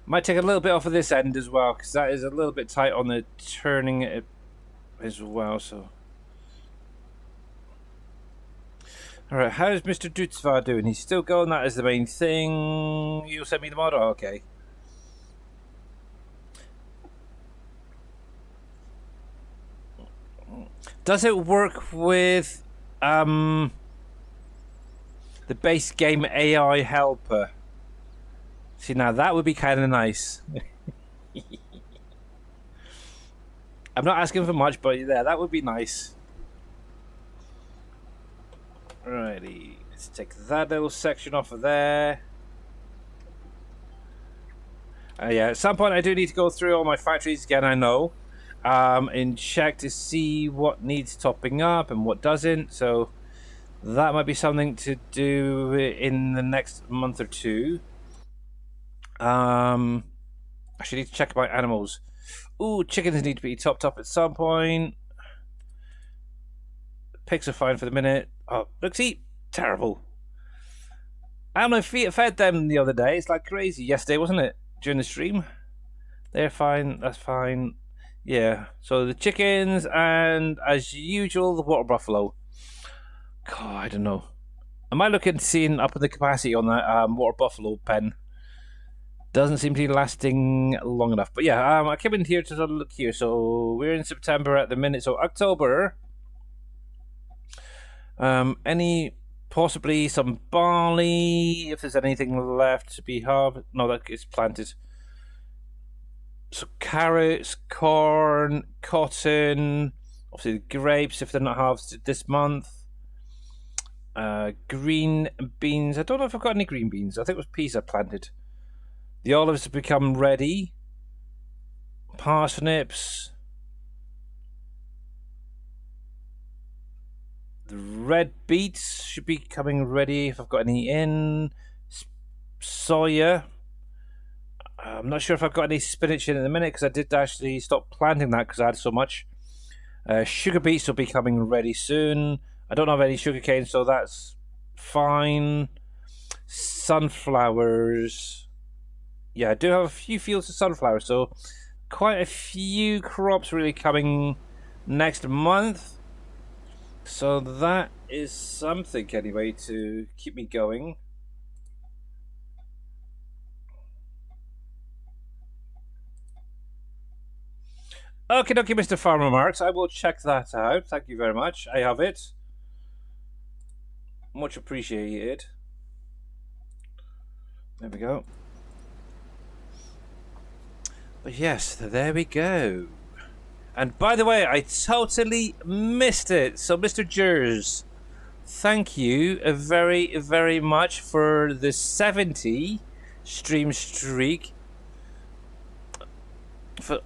Might take a little bit off of this end as well, because that is a little bit tight on the turning it as well, so... Alright, how's Mr. Dutzvar doing? He's still going, that is the main thing. You'll send me the mod? Oh, okay. Does it work with the base game AI helper? See, now that would be kind of nice. I'm not asking for much, but yeah, that would be nice. Alrighty, let's take that little section off of there. Yeah, at some point I do need to go through all my factories again, I know. And check to see what needs topping up and what doesn't. So that might be something to do in the next month or two. I should need to check my animals. Ooh, chickens need to be topped up at some point. Pigs are fine for the minute. Oh, look, see, terrible. I don't know if I fed them the other day. It's like crazy. Yesterday, wasn't it? During the stream. They're fine. That's fine. Yeah. So the chickens and, as usual, the water buffalo. God, I don't know. Am I looking at seeing up in the capacity on that water buffalo pen? Doesn't seem to be lasting long enough. But yeah, I came in here to sort of look here. So we're in September at the minute. So October. Any possibly some barley, if there's anything left to be harvested. No, that is planted. So carrots, corn, cotton, obviously the grapes if they're not harvested this month. Green beans. I don't know if I've got any green beans. I think it was peas I planted. The olives have become ready. Parsnips. The red beets should be coming ready if I've got any in. Soya. I'm not sure if I've got any spinach in at the minute because I did actually stop planting that because I had so much. Sugar beets will be coming ready soon. I don't have any sugar cane, so that's fine. Sunflowers. Yeah, I do have a few fields of sunflowers, so quite a few crops really coming next month. So that is something anyway to keep me going. Okay, Mr. Farmer Marks, I will check that out. Thank you very much. I have it. Much appreciated. There we go. But yes, there we go. And by the way, I totally missed it. So, Mr. Jers, thank you very, very much for the 70 stream streak.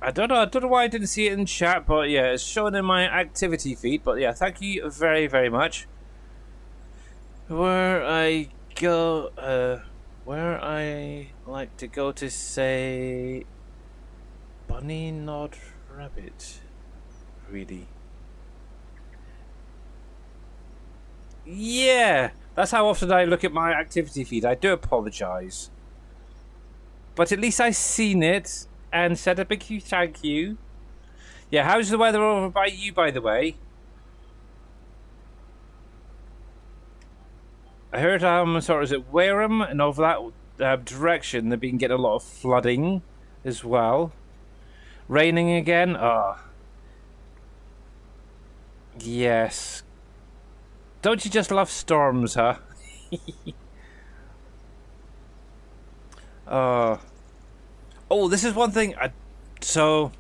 I don't know why I didn't see it in chat, but yeah, it's shown in my activity feed. But yeah, thank you very, very much. Where I like to go to say bunny, not rabbit. Really? Yeah, that's how often I look at my activity feed. I do apologize, but at least I seen it and said a big huge thank you. Yeah, how's the weather over by you, by the way? I heard sort of, is it Wareham and over that direction they've been getting a lot of flooding as well. Raining again? Oh. Yes. Don't you just love storms, huh? Oh, this is one thing. So,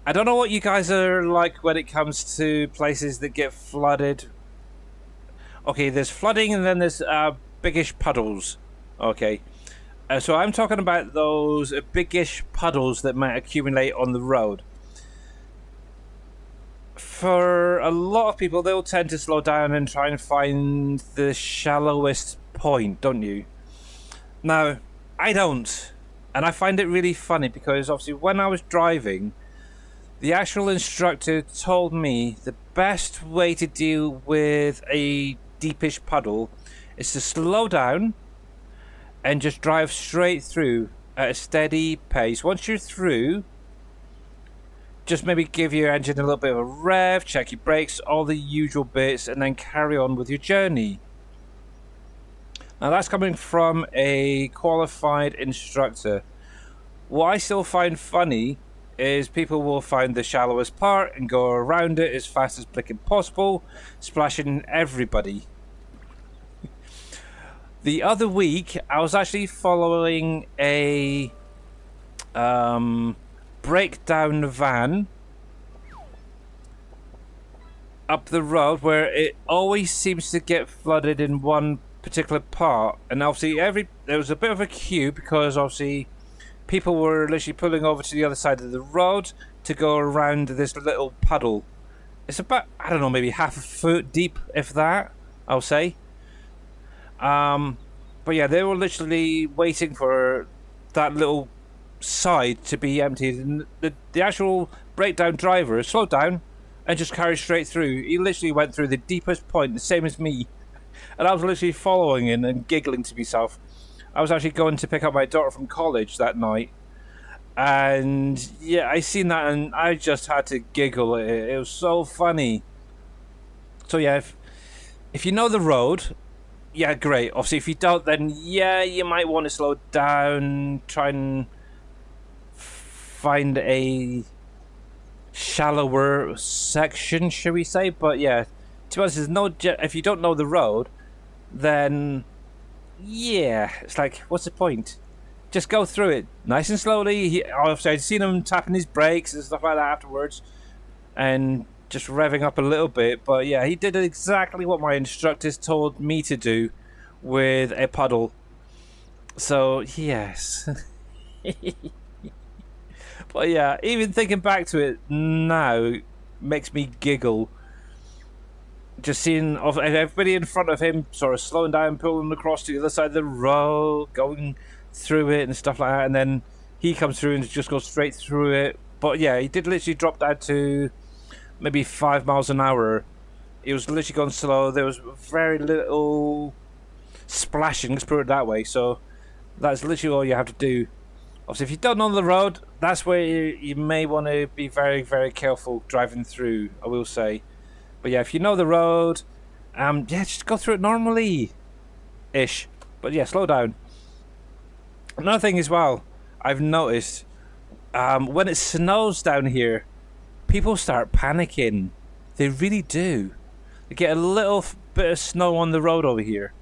I don't know what you guys are like when it comes to places that get flooded. Okay, there's flooding and then there's biggish puddles. Okay. So I'm talking about those biggish puddles that might accumulate on the road. For a lot of people, they'll tend to slow down and try and find the shallowest point, don't you? Now, I don't. And I find it really funny because obviously when I was driving, the actual instructor told me the best way to deal with a deepish puddle is to slow down and just drive straight through at a steady pace. Once you're through, just maybe give your engine a little bit of a rev, check your brakes, all the usual bits, and then carry on with your journey. Now that's coming from a qualified instructor. What I still find funny is people will find the shallowest part and go around it as fast as blinking possible, splashing everybody. The other week, I was actually following a breakdown van up the road where it always seems to get flooded in one particular part, and obviously there was a bit of a queue because obviously people were literally pulling over to the other side of the road to go around this little puddle. It's about, I don't know, maybe half a foot deep, if that, I'll say. But yeah, they were literally waiting for that little side to be emptied, and the actual breakdown driver slowed down and just carried straight through. He literally went through the deepest point, the same as me. And I was literally following him and giggling to myself. I was actually going to pick up my daughter from college that night. And yeah, I seen that and I just had to giggle at it. It was so funny. So yeah, if you know the road, yeah, great. Obviously, if you don't, then yeah, you might want to slow down, try and find a shallower section, shall we say. But yeah, to be honest, there's no if you don't know the road, then yeah, it's like, what's the point? Just go through it nice and slowly. Obviously, I'd seen him tapping his brakes and stuff like that afterwards, and just revving up a little bit. But yeah, he did exactly what my instructors told me to do with a puddle. So yes. But yeah, even thinking back to it now makes me giggle. Just seeing everybody in front of him sort of slowing down, pulling across to the other side of the road, going through it and stuff like that, and then he comes through and just goes straight through it. But yeah, he did literally drop down to maybe 5 miles an hour. He was literally going slow. There was very little splashing, let's put it that way. So that's literally all you have to do. Obviously, if you don't know the road, that's where you may want to be very, very careful driving through, I will say. But yeah, if you know the road, yeah, just go through it normally-ish. But yeah, slow down. Another thing as well, I've noticed, when it snows down here, people start panicking. They really do. They get a little bit of snow on the road over here,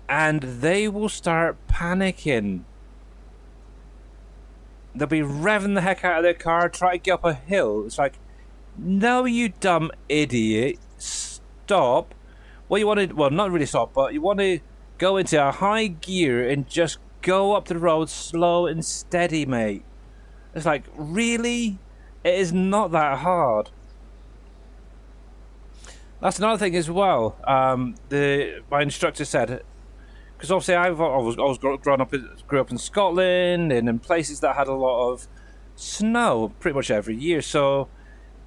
and they will start panicking. They'll be revving the heck out of their car, try to get up a hill. It's like, no, you dumb idiot. Stop. Well, you want to, well, not really stop, but you want to go into a high gear and just go up the road slow and steady, mate. It's like, really? It is not that hard. That's another thing as well. My instructor said, because obviously I was grew up in Scotland and in places that had a lot of snow pretty much every year. So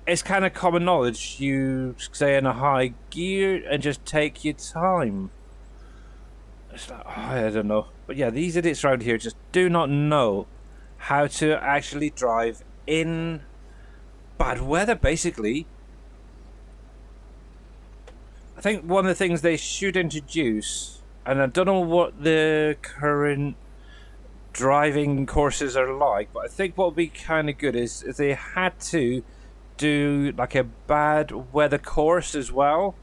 it's kind of common knowledge. You stay in a high gear and just take your time. It's like, I don't know. But yeah, these idiots around here just do not know how to actually drive in bad weather, basically. I think one of the things they should introduce, and I don't know what the current driving courses are like, but I think what would be kind of good is if they had to do like a bad weather course as well.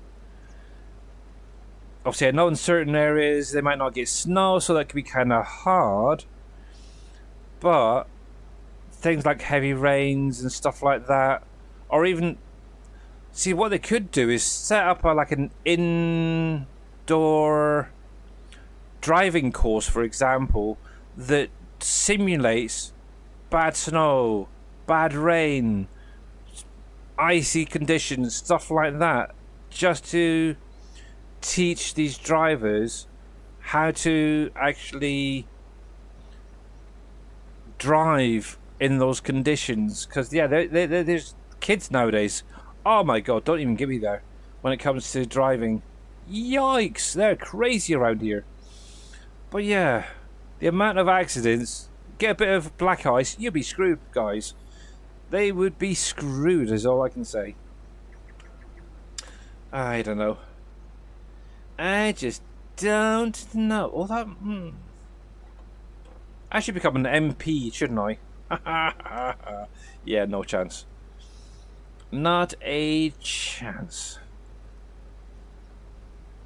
Obviously, I know in certain areas they might not get snow, so that could be kind of hard. But things like heavy rains and stuff like that, or even, see, what they could do is set up like an indoor driving course, for example, that simulates bad snow, bad rain, icy conditions, stuff like that, just to teach these drivers how to actually drive in those conditions. Because, yeah, there's kids nowadays. Oh, my God, don't even get me there when it comes to driving. Yikes, they're crazy around here. But, yeah, the amount of accidents, get a bit of black ice, you'll be screwed, guys. They would be screwed, is all I can say. I don't know. I just don't know. All that... I should become an MP, shouldn't I? Yeah, no chance. Not a chance.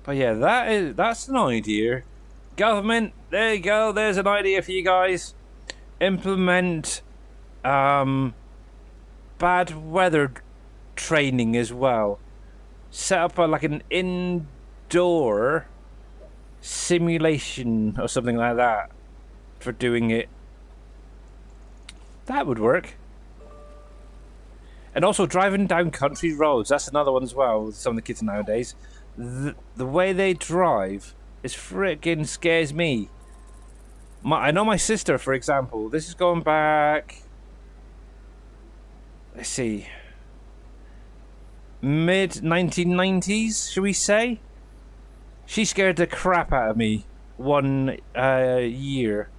But yeah, that's an idea. Government, there you go. There's an idea for you guys. Implement bad weather training as well. Set up like an indoor simulation or something like that for doing it. That would work. And also driving down country roads. That's another one as well with some of the kids nowadays. The way they drive is freaking scares me. I know my sister, for example. This is going back... Let's see... mid-1990s, should we say? She scared the crap out of me one year.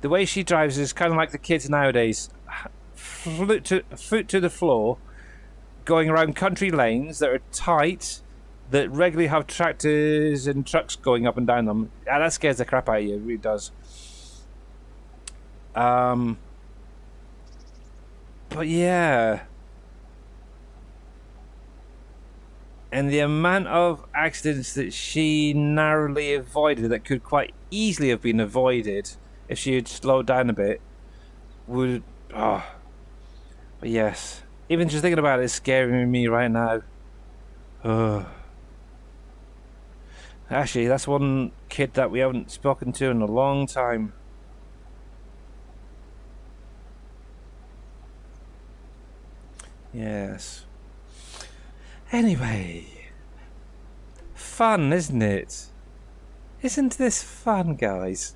The way she drives is kind of like the kids nowadays. Foot to the floor, going around country lanes that are tight, that regularly have tractors and trucks going up and down them. Yeah, that scares the crap out of you. It really does. But yeah. And the amount of accidents that she narrowly avoided that could quite easily have been avoided if she had slowed down a bit would... Oh. But yes. Even just thinking about it is scaring me right now. Actually, that's one kid that we haven't spoken to in a long time. Yes. Anyway, fun, isn't it? Isn't this fun, guys?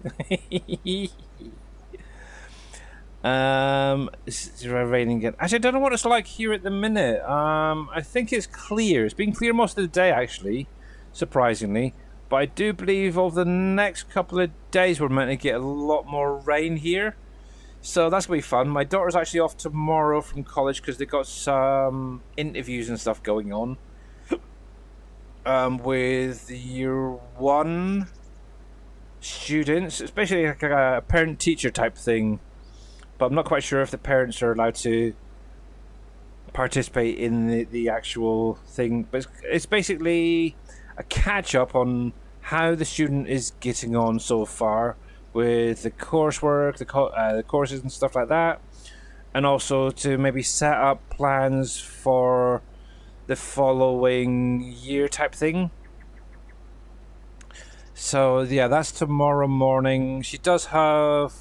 It's raining again. Actually, I don't know what it's like here at the minute. I think it's clear. It's been clear most of the day, actually, surprisingly. But I do believe over the next couple of days we're meant to get a lot more rain here. So that's going to be fun. My daughter's actually off tomorrow from college because they've got some interviews and stuff going on with the year 1 students, especially like a parent-teacher type thing. But I'm not quite sure if the parents are allowed to participate in the actual thing. But it's basically a catch-up on how the student is getting on so far with the coursework, the courses and stuff like that, and also to maybe set up plans for the following year type thing. So yeah, that's tomorrow morning. She does have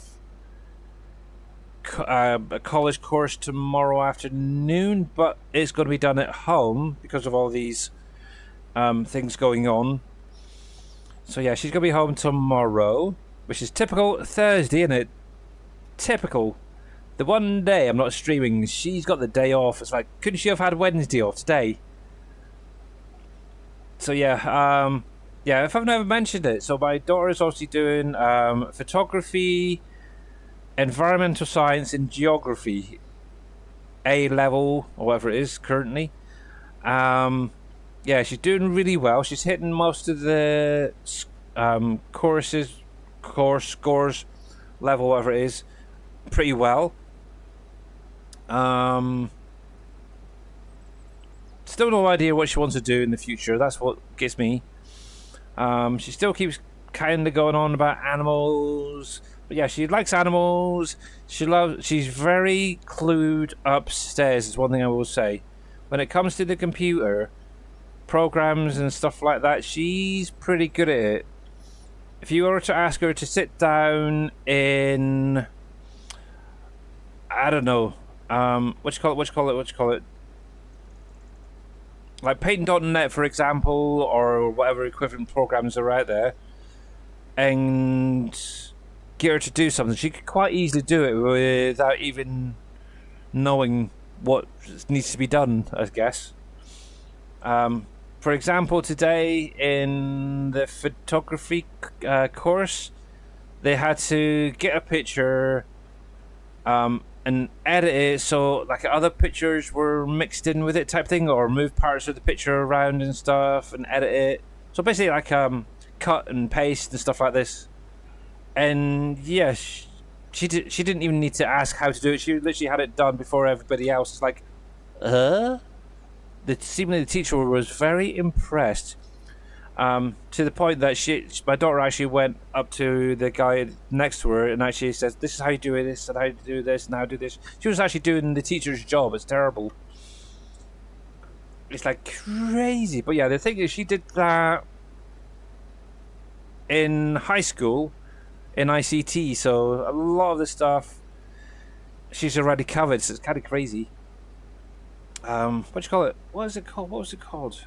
a college course tomorrow afternoon, but it's going to be done at home because of all these things going on. So yeah, she's going to be home tomorrow, which is typical Thursday, isn't it? Typical. The one day I'm not streaming, she's got the day off. It's like, couldn't she have had Wednesday off today? So yeah, yeah, if I've never mentioned it, so my daughter is obviously doing photography, environmental science, and geography, A level or whatever it is currently. Yeah, she's doing really well. She's hitting most of the course scores level, whatever it is, pretty well. Still no idea what she wants to do in the future. That's what gets me. She still keeps kind of going on about animals, but yeah, she likes animals. She's very clued upstairs, is one thing I will say. When it comes to the computer programs and stuff like that, she's pretty good at it. If you were to ask her to sit down in, I don't know, what you call it, like Paint.net, for example, or whatever equivalent programs are out there, and get her to do something, she could quite easily do it without even knowing what needs to be done, I guess. For example, today in the photography course, they had to get a picture and edit it so like other pictures were mixed in with it type thing, or move parts of the picture around and stuff and edit it. So basically like cut and paste and stuff like this. And yeah, she didn't even need to ask how to do it. She literally had it done before everybody else. It's like, seemingly the teacher was very impressed, to the point that my daughter actually went up to the guy next to her and actually says, "This is how you do it. This and how you do this and how you do this." She was actually doing the teacher's job. It's terrible. It's like crazy. But yeah, the thing is, she did that in high school in ICT, so a lot of the stuff she's already covered. So it's kind of crazy. What do you call it? What is it called? What was it called?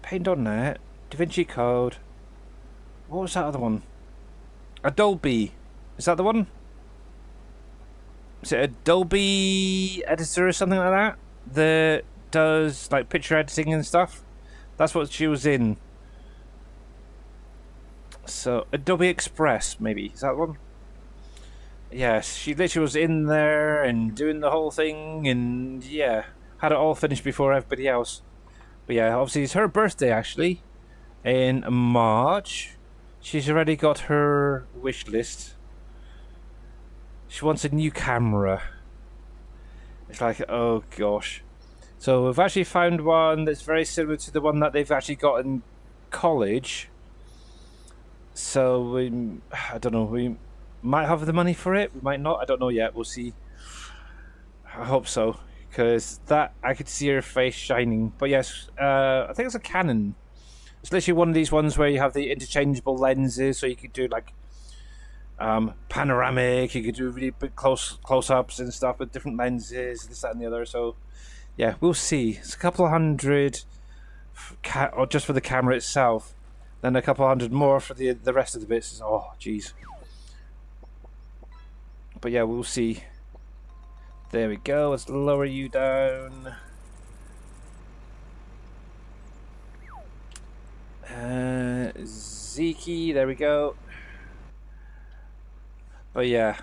Paint.net, DaVinci Code. What was that other one? Adobe. Is that the one? Is it Adobe Editor or something like that? That does like picture editing and stuff? That's what she was in. So, Adobe Express, maybe. Is that one? Yes, she literally was in there and doing the whole thing, and yeah, had it all finished before everybody else. But yeah, obviously it's her birthday actually, in March. She's already got her wish list. She wants a new camera. It's like, oh gosh. So we've actually found one that's very similar to the one that they've actually got in college. So I don't know, we might have the money for it, we might not, I don't know yet, we'll see. I hope so, because that, I could see her face shining. But yes, I think it's a Canon. It's literally one of these ones where you have the interchangeable lenses, so you could do like panoramic, you could do really big close-ups and stuff with different lenses, this, that and the other. So yeah, we'll see. It's a couple of hundred or just for the camera itself, then a couple hundred more for the rest of the bits. Oh jeez. But yeah, we'll see. There we go. Let's lower you down. Zeke, there we go. But yeah,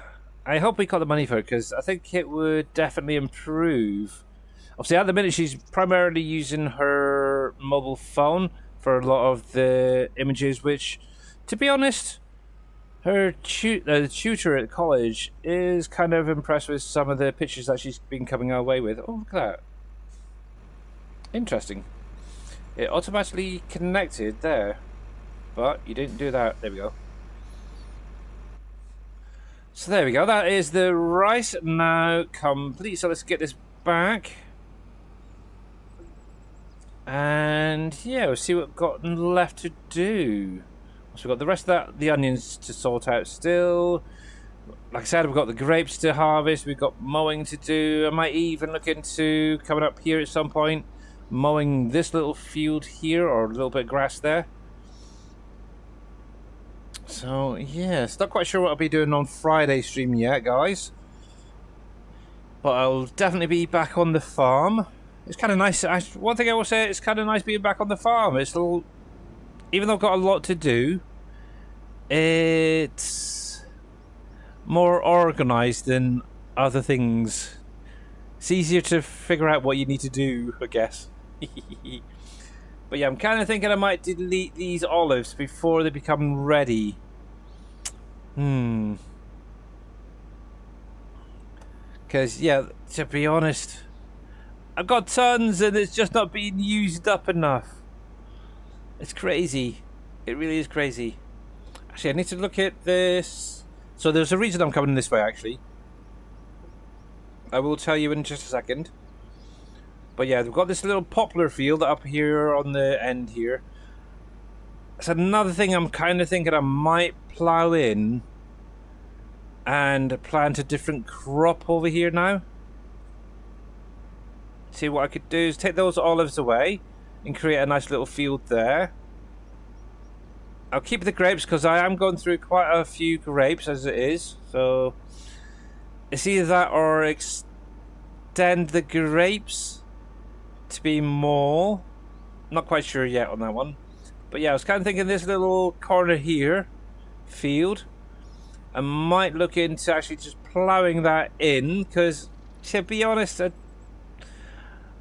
I hope we got the money for it, because I think it would definitely improve. Obviously, at the minute, she's primarily using her mobile phone for a lot of the images, which, to be honest, her tutor at college is kind of impressed with some of the pictures that she's been coming our way with. Oh, look at that. Interesting. It automatically connected there, but you didn't do that. There we go. So there we go. That is the rice now complete. So let's get this back. And yeah, we'll see what we've got left to do. So we've got the rest of that, the onions to sort out still. Like I said, we've got the grapes to harvest. We've got mowing to do. I might even look into coming up here at some point, mowing this little field here, or a little bit of grass there. So yes, not quite sure what I'll be doing on Friday stream yet, guys. But I'll definitely be back on the farm. It's kind of nice. One thing I will say, it's kind of nice being back on the farm. It's a little, even though I've got a lot to do, it's more organized than other things. It's easier to figure out what you need to do, I guess. But yeah, I'm kind of thinking I might delete these olives before they become ready. Because, yeah, to be honest, I've got tons and it's just not being used up enough. It's crazy. It really is crazy. Actually, I need to look at this. So there's a reason I'm coming this way, actually. I will tell you in just a second. But yeah, we've got this little poplar field up here on the end here. It's another thing I'm kind of thinking I might plough in and plant a different crop over here now. See, what I could do is take those olives away and create a nice little field there. I'll keep the grapes because I am going through quite a few grapes as it is. So it's either that or extend the grapes to be more. Not quite sure yet on that one. But yeah, I was kind of thinking this little corner here, field, I might look into actually just ploughing that in because, to be honest,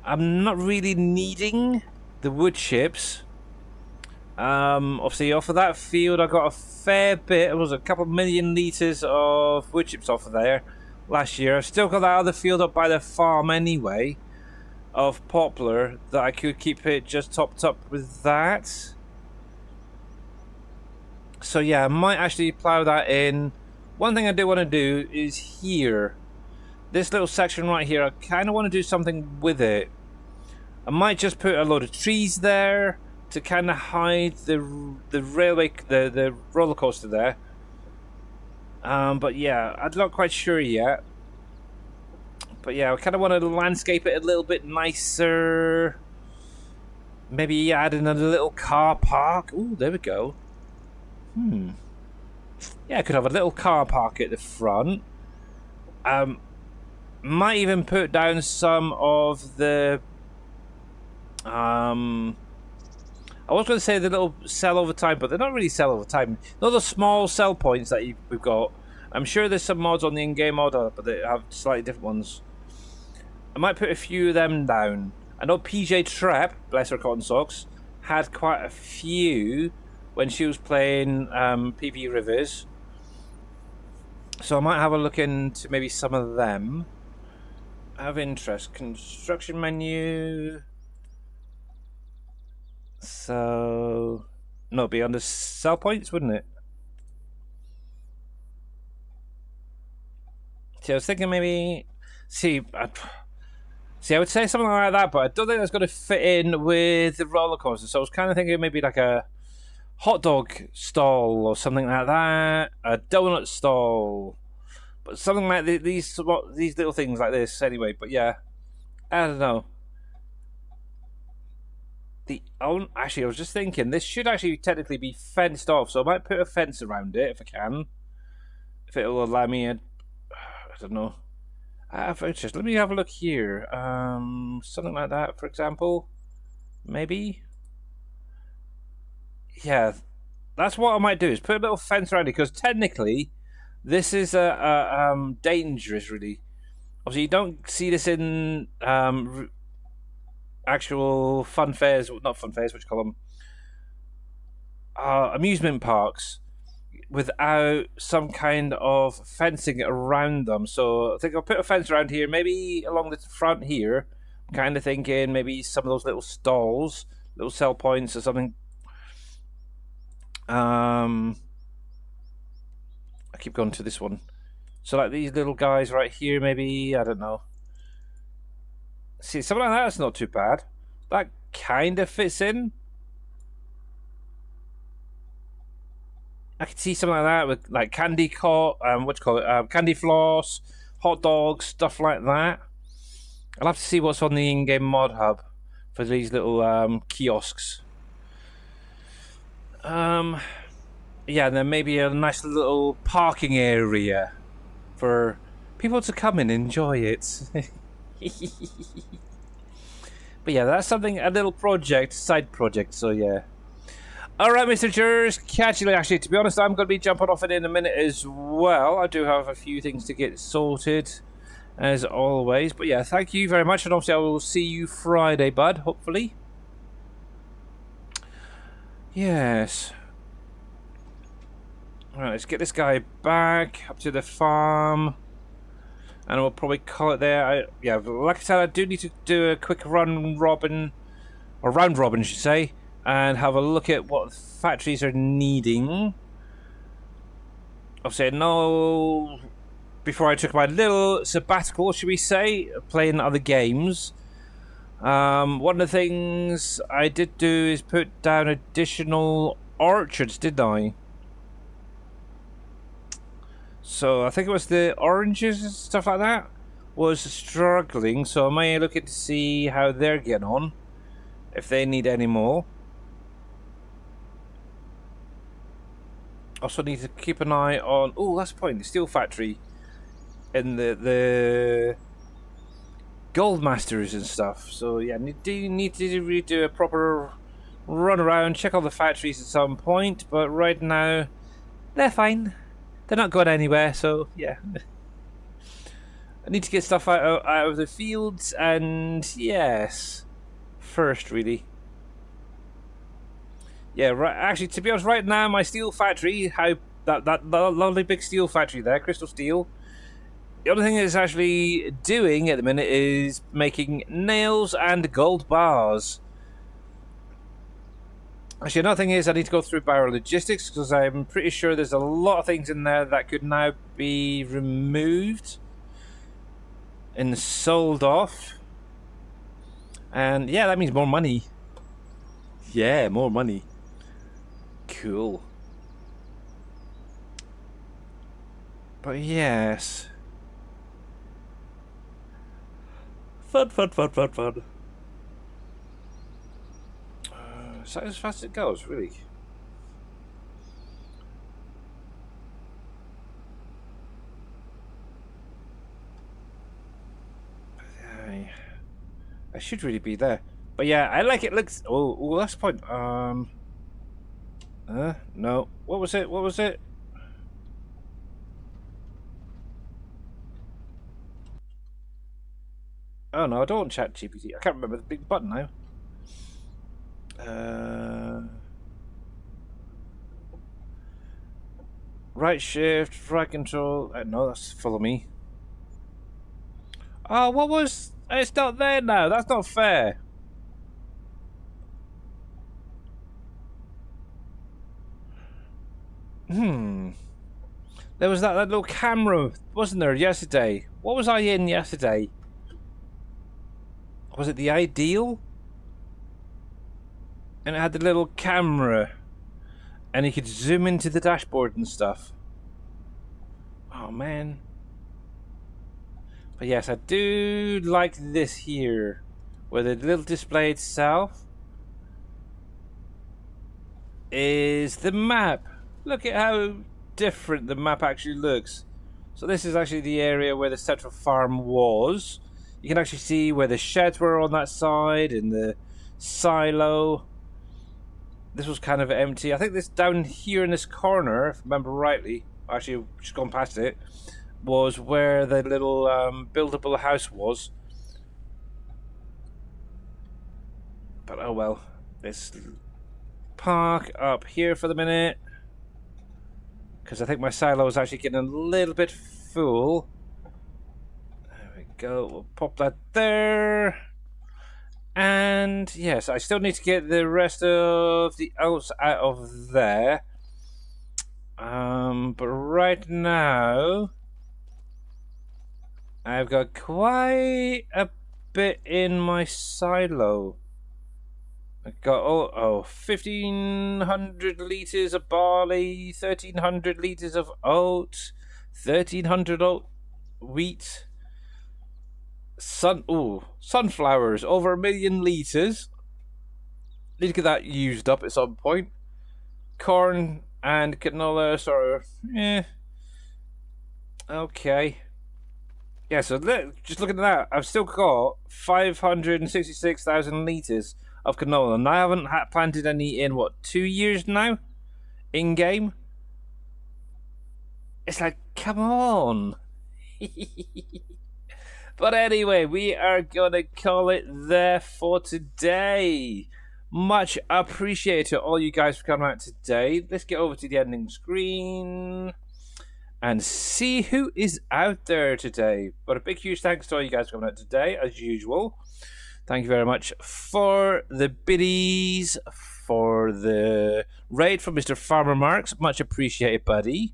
I'm not really needing the wood chips. Obviously off of that field I got a fair bit. It was a couple million litres of wood chips off of there last year. I've still got that other field up by the farm anyway of poplar that I could keep it just topped up with that. So yeah, I might actually plough that in. One thing I do want to do is here, this little section right here, I kind of want to do something with it. I might just put a load of trees there to kind of hide the railway, the roller coaster there. But yeah, I'm not quite sure yet. But yeah, I kind of want to landscape it a little bit nicer. Maybe add in a little car park. Ooh, there we go. Yeah, I could have a little car park at the front. Might even put down some of the I was going to say the little sell over time, but they're not really sell over time. They're the small sell points that we've got. I'm sure there's some mods on the in-game mod, but they have slightly different ones. I might put a few of them down. I know PJ Trap, bless her cotton socks, had quite a few when she was playing PV Rivers. So I might have a look into maybe some of them. I have interest. Construction menu. So no, it'd be under sell points, wouldn't it? See, I was thinking maybe. See, I would say something like that, but I don't think that's going to fit in with the roller coaster. So I was kind of thinking maybe like a hot dog stall or something like that, a donut stall, but something like these little things like this. Anyway, but yeah, I don't know. Actually, I was just thinking this should actually technically be fenced off, so I might put a fence around it if I can, if it will allow me. I don't know. I have interest. Let me have a look here. Something like that, for example, maybe. Yeah, that's what I might do. Is put a little fence around it because technically, this is dangerous. Really, obviously, you don't see this in actual fun fairs, not fun fairs, what you call them, amusement parks, without some kind of fencing around them. So I think I'll put a fence around here, maybe along the front here. I'm kind of thinking maybe some of those little stalls, little sell points or something. I keep going to this one. So like these little guys right here, maybe, I don't know. See, something like that's not too bad. That kind of fits in. I could see something like that with like candy candy floss, hot dogs, stuff like that. I'll have to see what's on the in-game mod hub for these little kiosks. Yeah, and then maybe a nice little parking area for people to come and enjoy it. But yeah, that's something, a little side project, so yeah. Alright, Mr. Jurors, catch you later. Actually, to be honest, I'm going to be jumping off it in a minute as well. I do have a few things to get sorted, as always. But yeah, thank you very much, and obviously I will see you Friday, bud, hopefully. Yes. Alright, let's get this guy back up to the farm. And we'll probably call it there. Yeah, like I said, I do need to do a quick round robin, I should say, and have a look at what factories are needing. Obviously, I know before I took my little sabbatical, should we say, playing other games. One of the things I did do is put down additional orchards, didn't I? So I think it was the oranges and stuff like that was struggling, so I may look to see how they're getting on, if they need any more. Also need to keep an eye on... Oh, that's the point. The steel factory. And the gold masters and stuff. So yeah, do need to really do a proper run around, check all the factories at some point. But right now, they're fine. They're not going anywhere. So yeah, I need to get stuff out of the fields. And yes, first really. Yeah, right. Actually, to be honest, right now my steel factory, that lovely big steel factory there, Crystal Steel. The only thing it's actually doing at the minute is making nails and gold bars. Actually, another thing is I need to go through biologistics because I'm pretty sure there's a lot of things in there that could now be removed and sold off. And yeah, that means more money. Yeah, more money. Cool. But yes. Fun. So as fast as it goes, really. I should really be there. But yeah, I like it. Looks. Oh, that's the point. No. What was it? Oh no, I don't want chat GPT. I can't remember the big button now. Right shift, right control. No, that's follow me. Oh, what was... It's not there now. That's not fair. There was that little camera, wasn't there, yesterday? What was I in yesterday? Was it the Ideal? And it had the little camera. And you could zoom into the dashboard and stuff. Oh, man. But yes, I do like this here. Where the little display itself is the map. Look at how different the map actually looks. So this is actually the area where the central farm was. You can actually see where the sheds were on that side and the silo. This was kind of empty. I think this down here in this corner, if I remember rightly, actually just gone past it, was where the little buildable house was. But oh well. Let's park up here for the minute. Because I think my silo is actually getting a little bit full. There we go. We'll pop that there. And yes, I still need to get the rest of the oats out of there. But right now, I've got quite a bit in my silo. I've got 1,500 litres of barley, 1,300 litres of oat, 1,300 wheat. Sunflowers, over 1 million litres. Need to get that used up at some point. Corn and canola, sort of, okay. Yeah, so just looking at that, I've still got 566,000 litres of canola, and I haven't planted any in, 2 years now? In-game? It's like, come on. But anyway, we are gonna call it there for today. Much appreciated to all you guys for coming out today. Let's get over to the ending screen and see who is out there today. But a big huge thanks to all you guys for coming out today, as usual. Thank you very much for the biddies, for the raid from Mr. Farmer Marks. Much appreciated, buddy.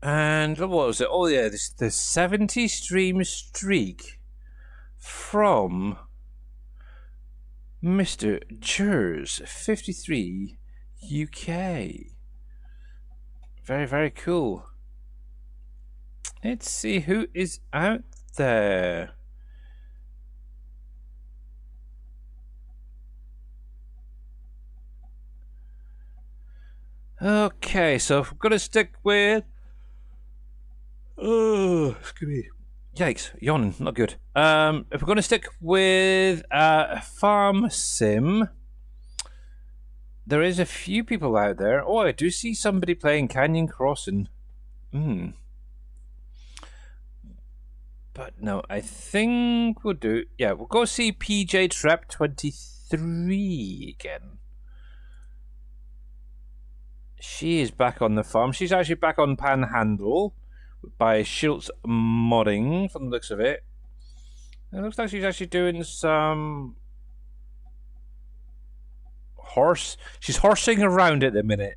And what was it? Oh yeah, the 70 stream streak from Mr. Jers 53 UK. Very, very cool. Let's see who is out there. Okay, so if we're going to stick with... Oh, excuse me. Yikes, yawning, not good. If we're going to stick with Farm Sim, there is a few people out there. Oh, I do see somebody playing Canyon Crossing. But no, I think we'll do... Yeah, we'll go see PJ Trap 23 again. She is back on the farm. She's actually back on Panhandle by Schultz Modding, from the looks of it. It looks like she's actually doing some... She's horsing around at the minute.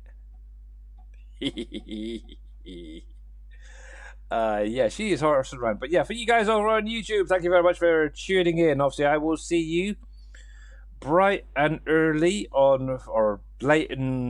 Yeah, she is horsing around. But yeah, for you guys over on YouTube, thank you very much for tuning in. Obviously, I will see you bright and early on, or late and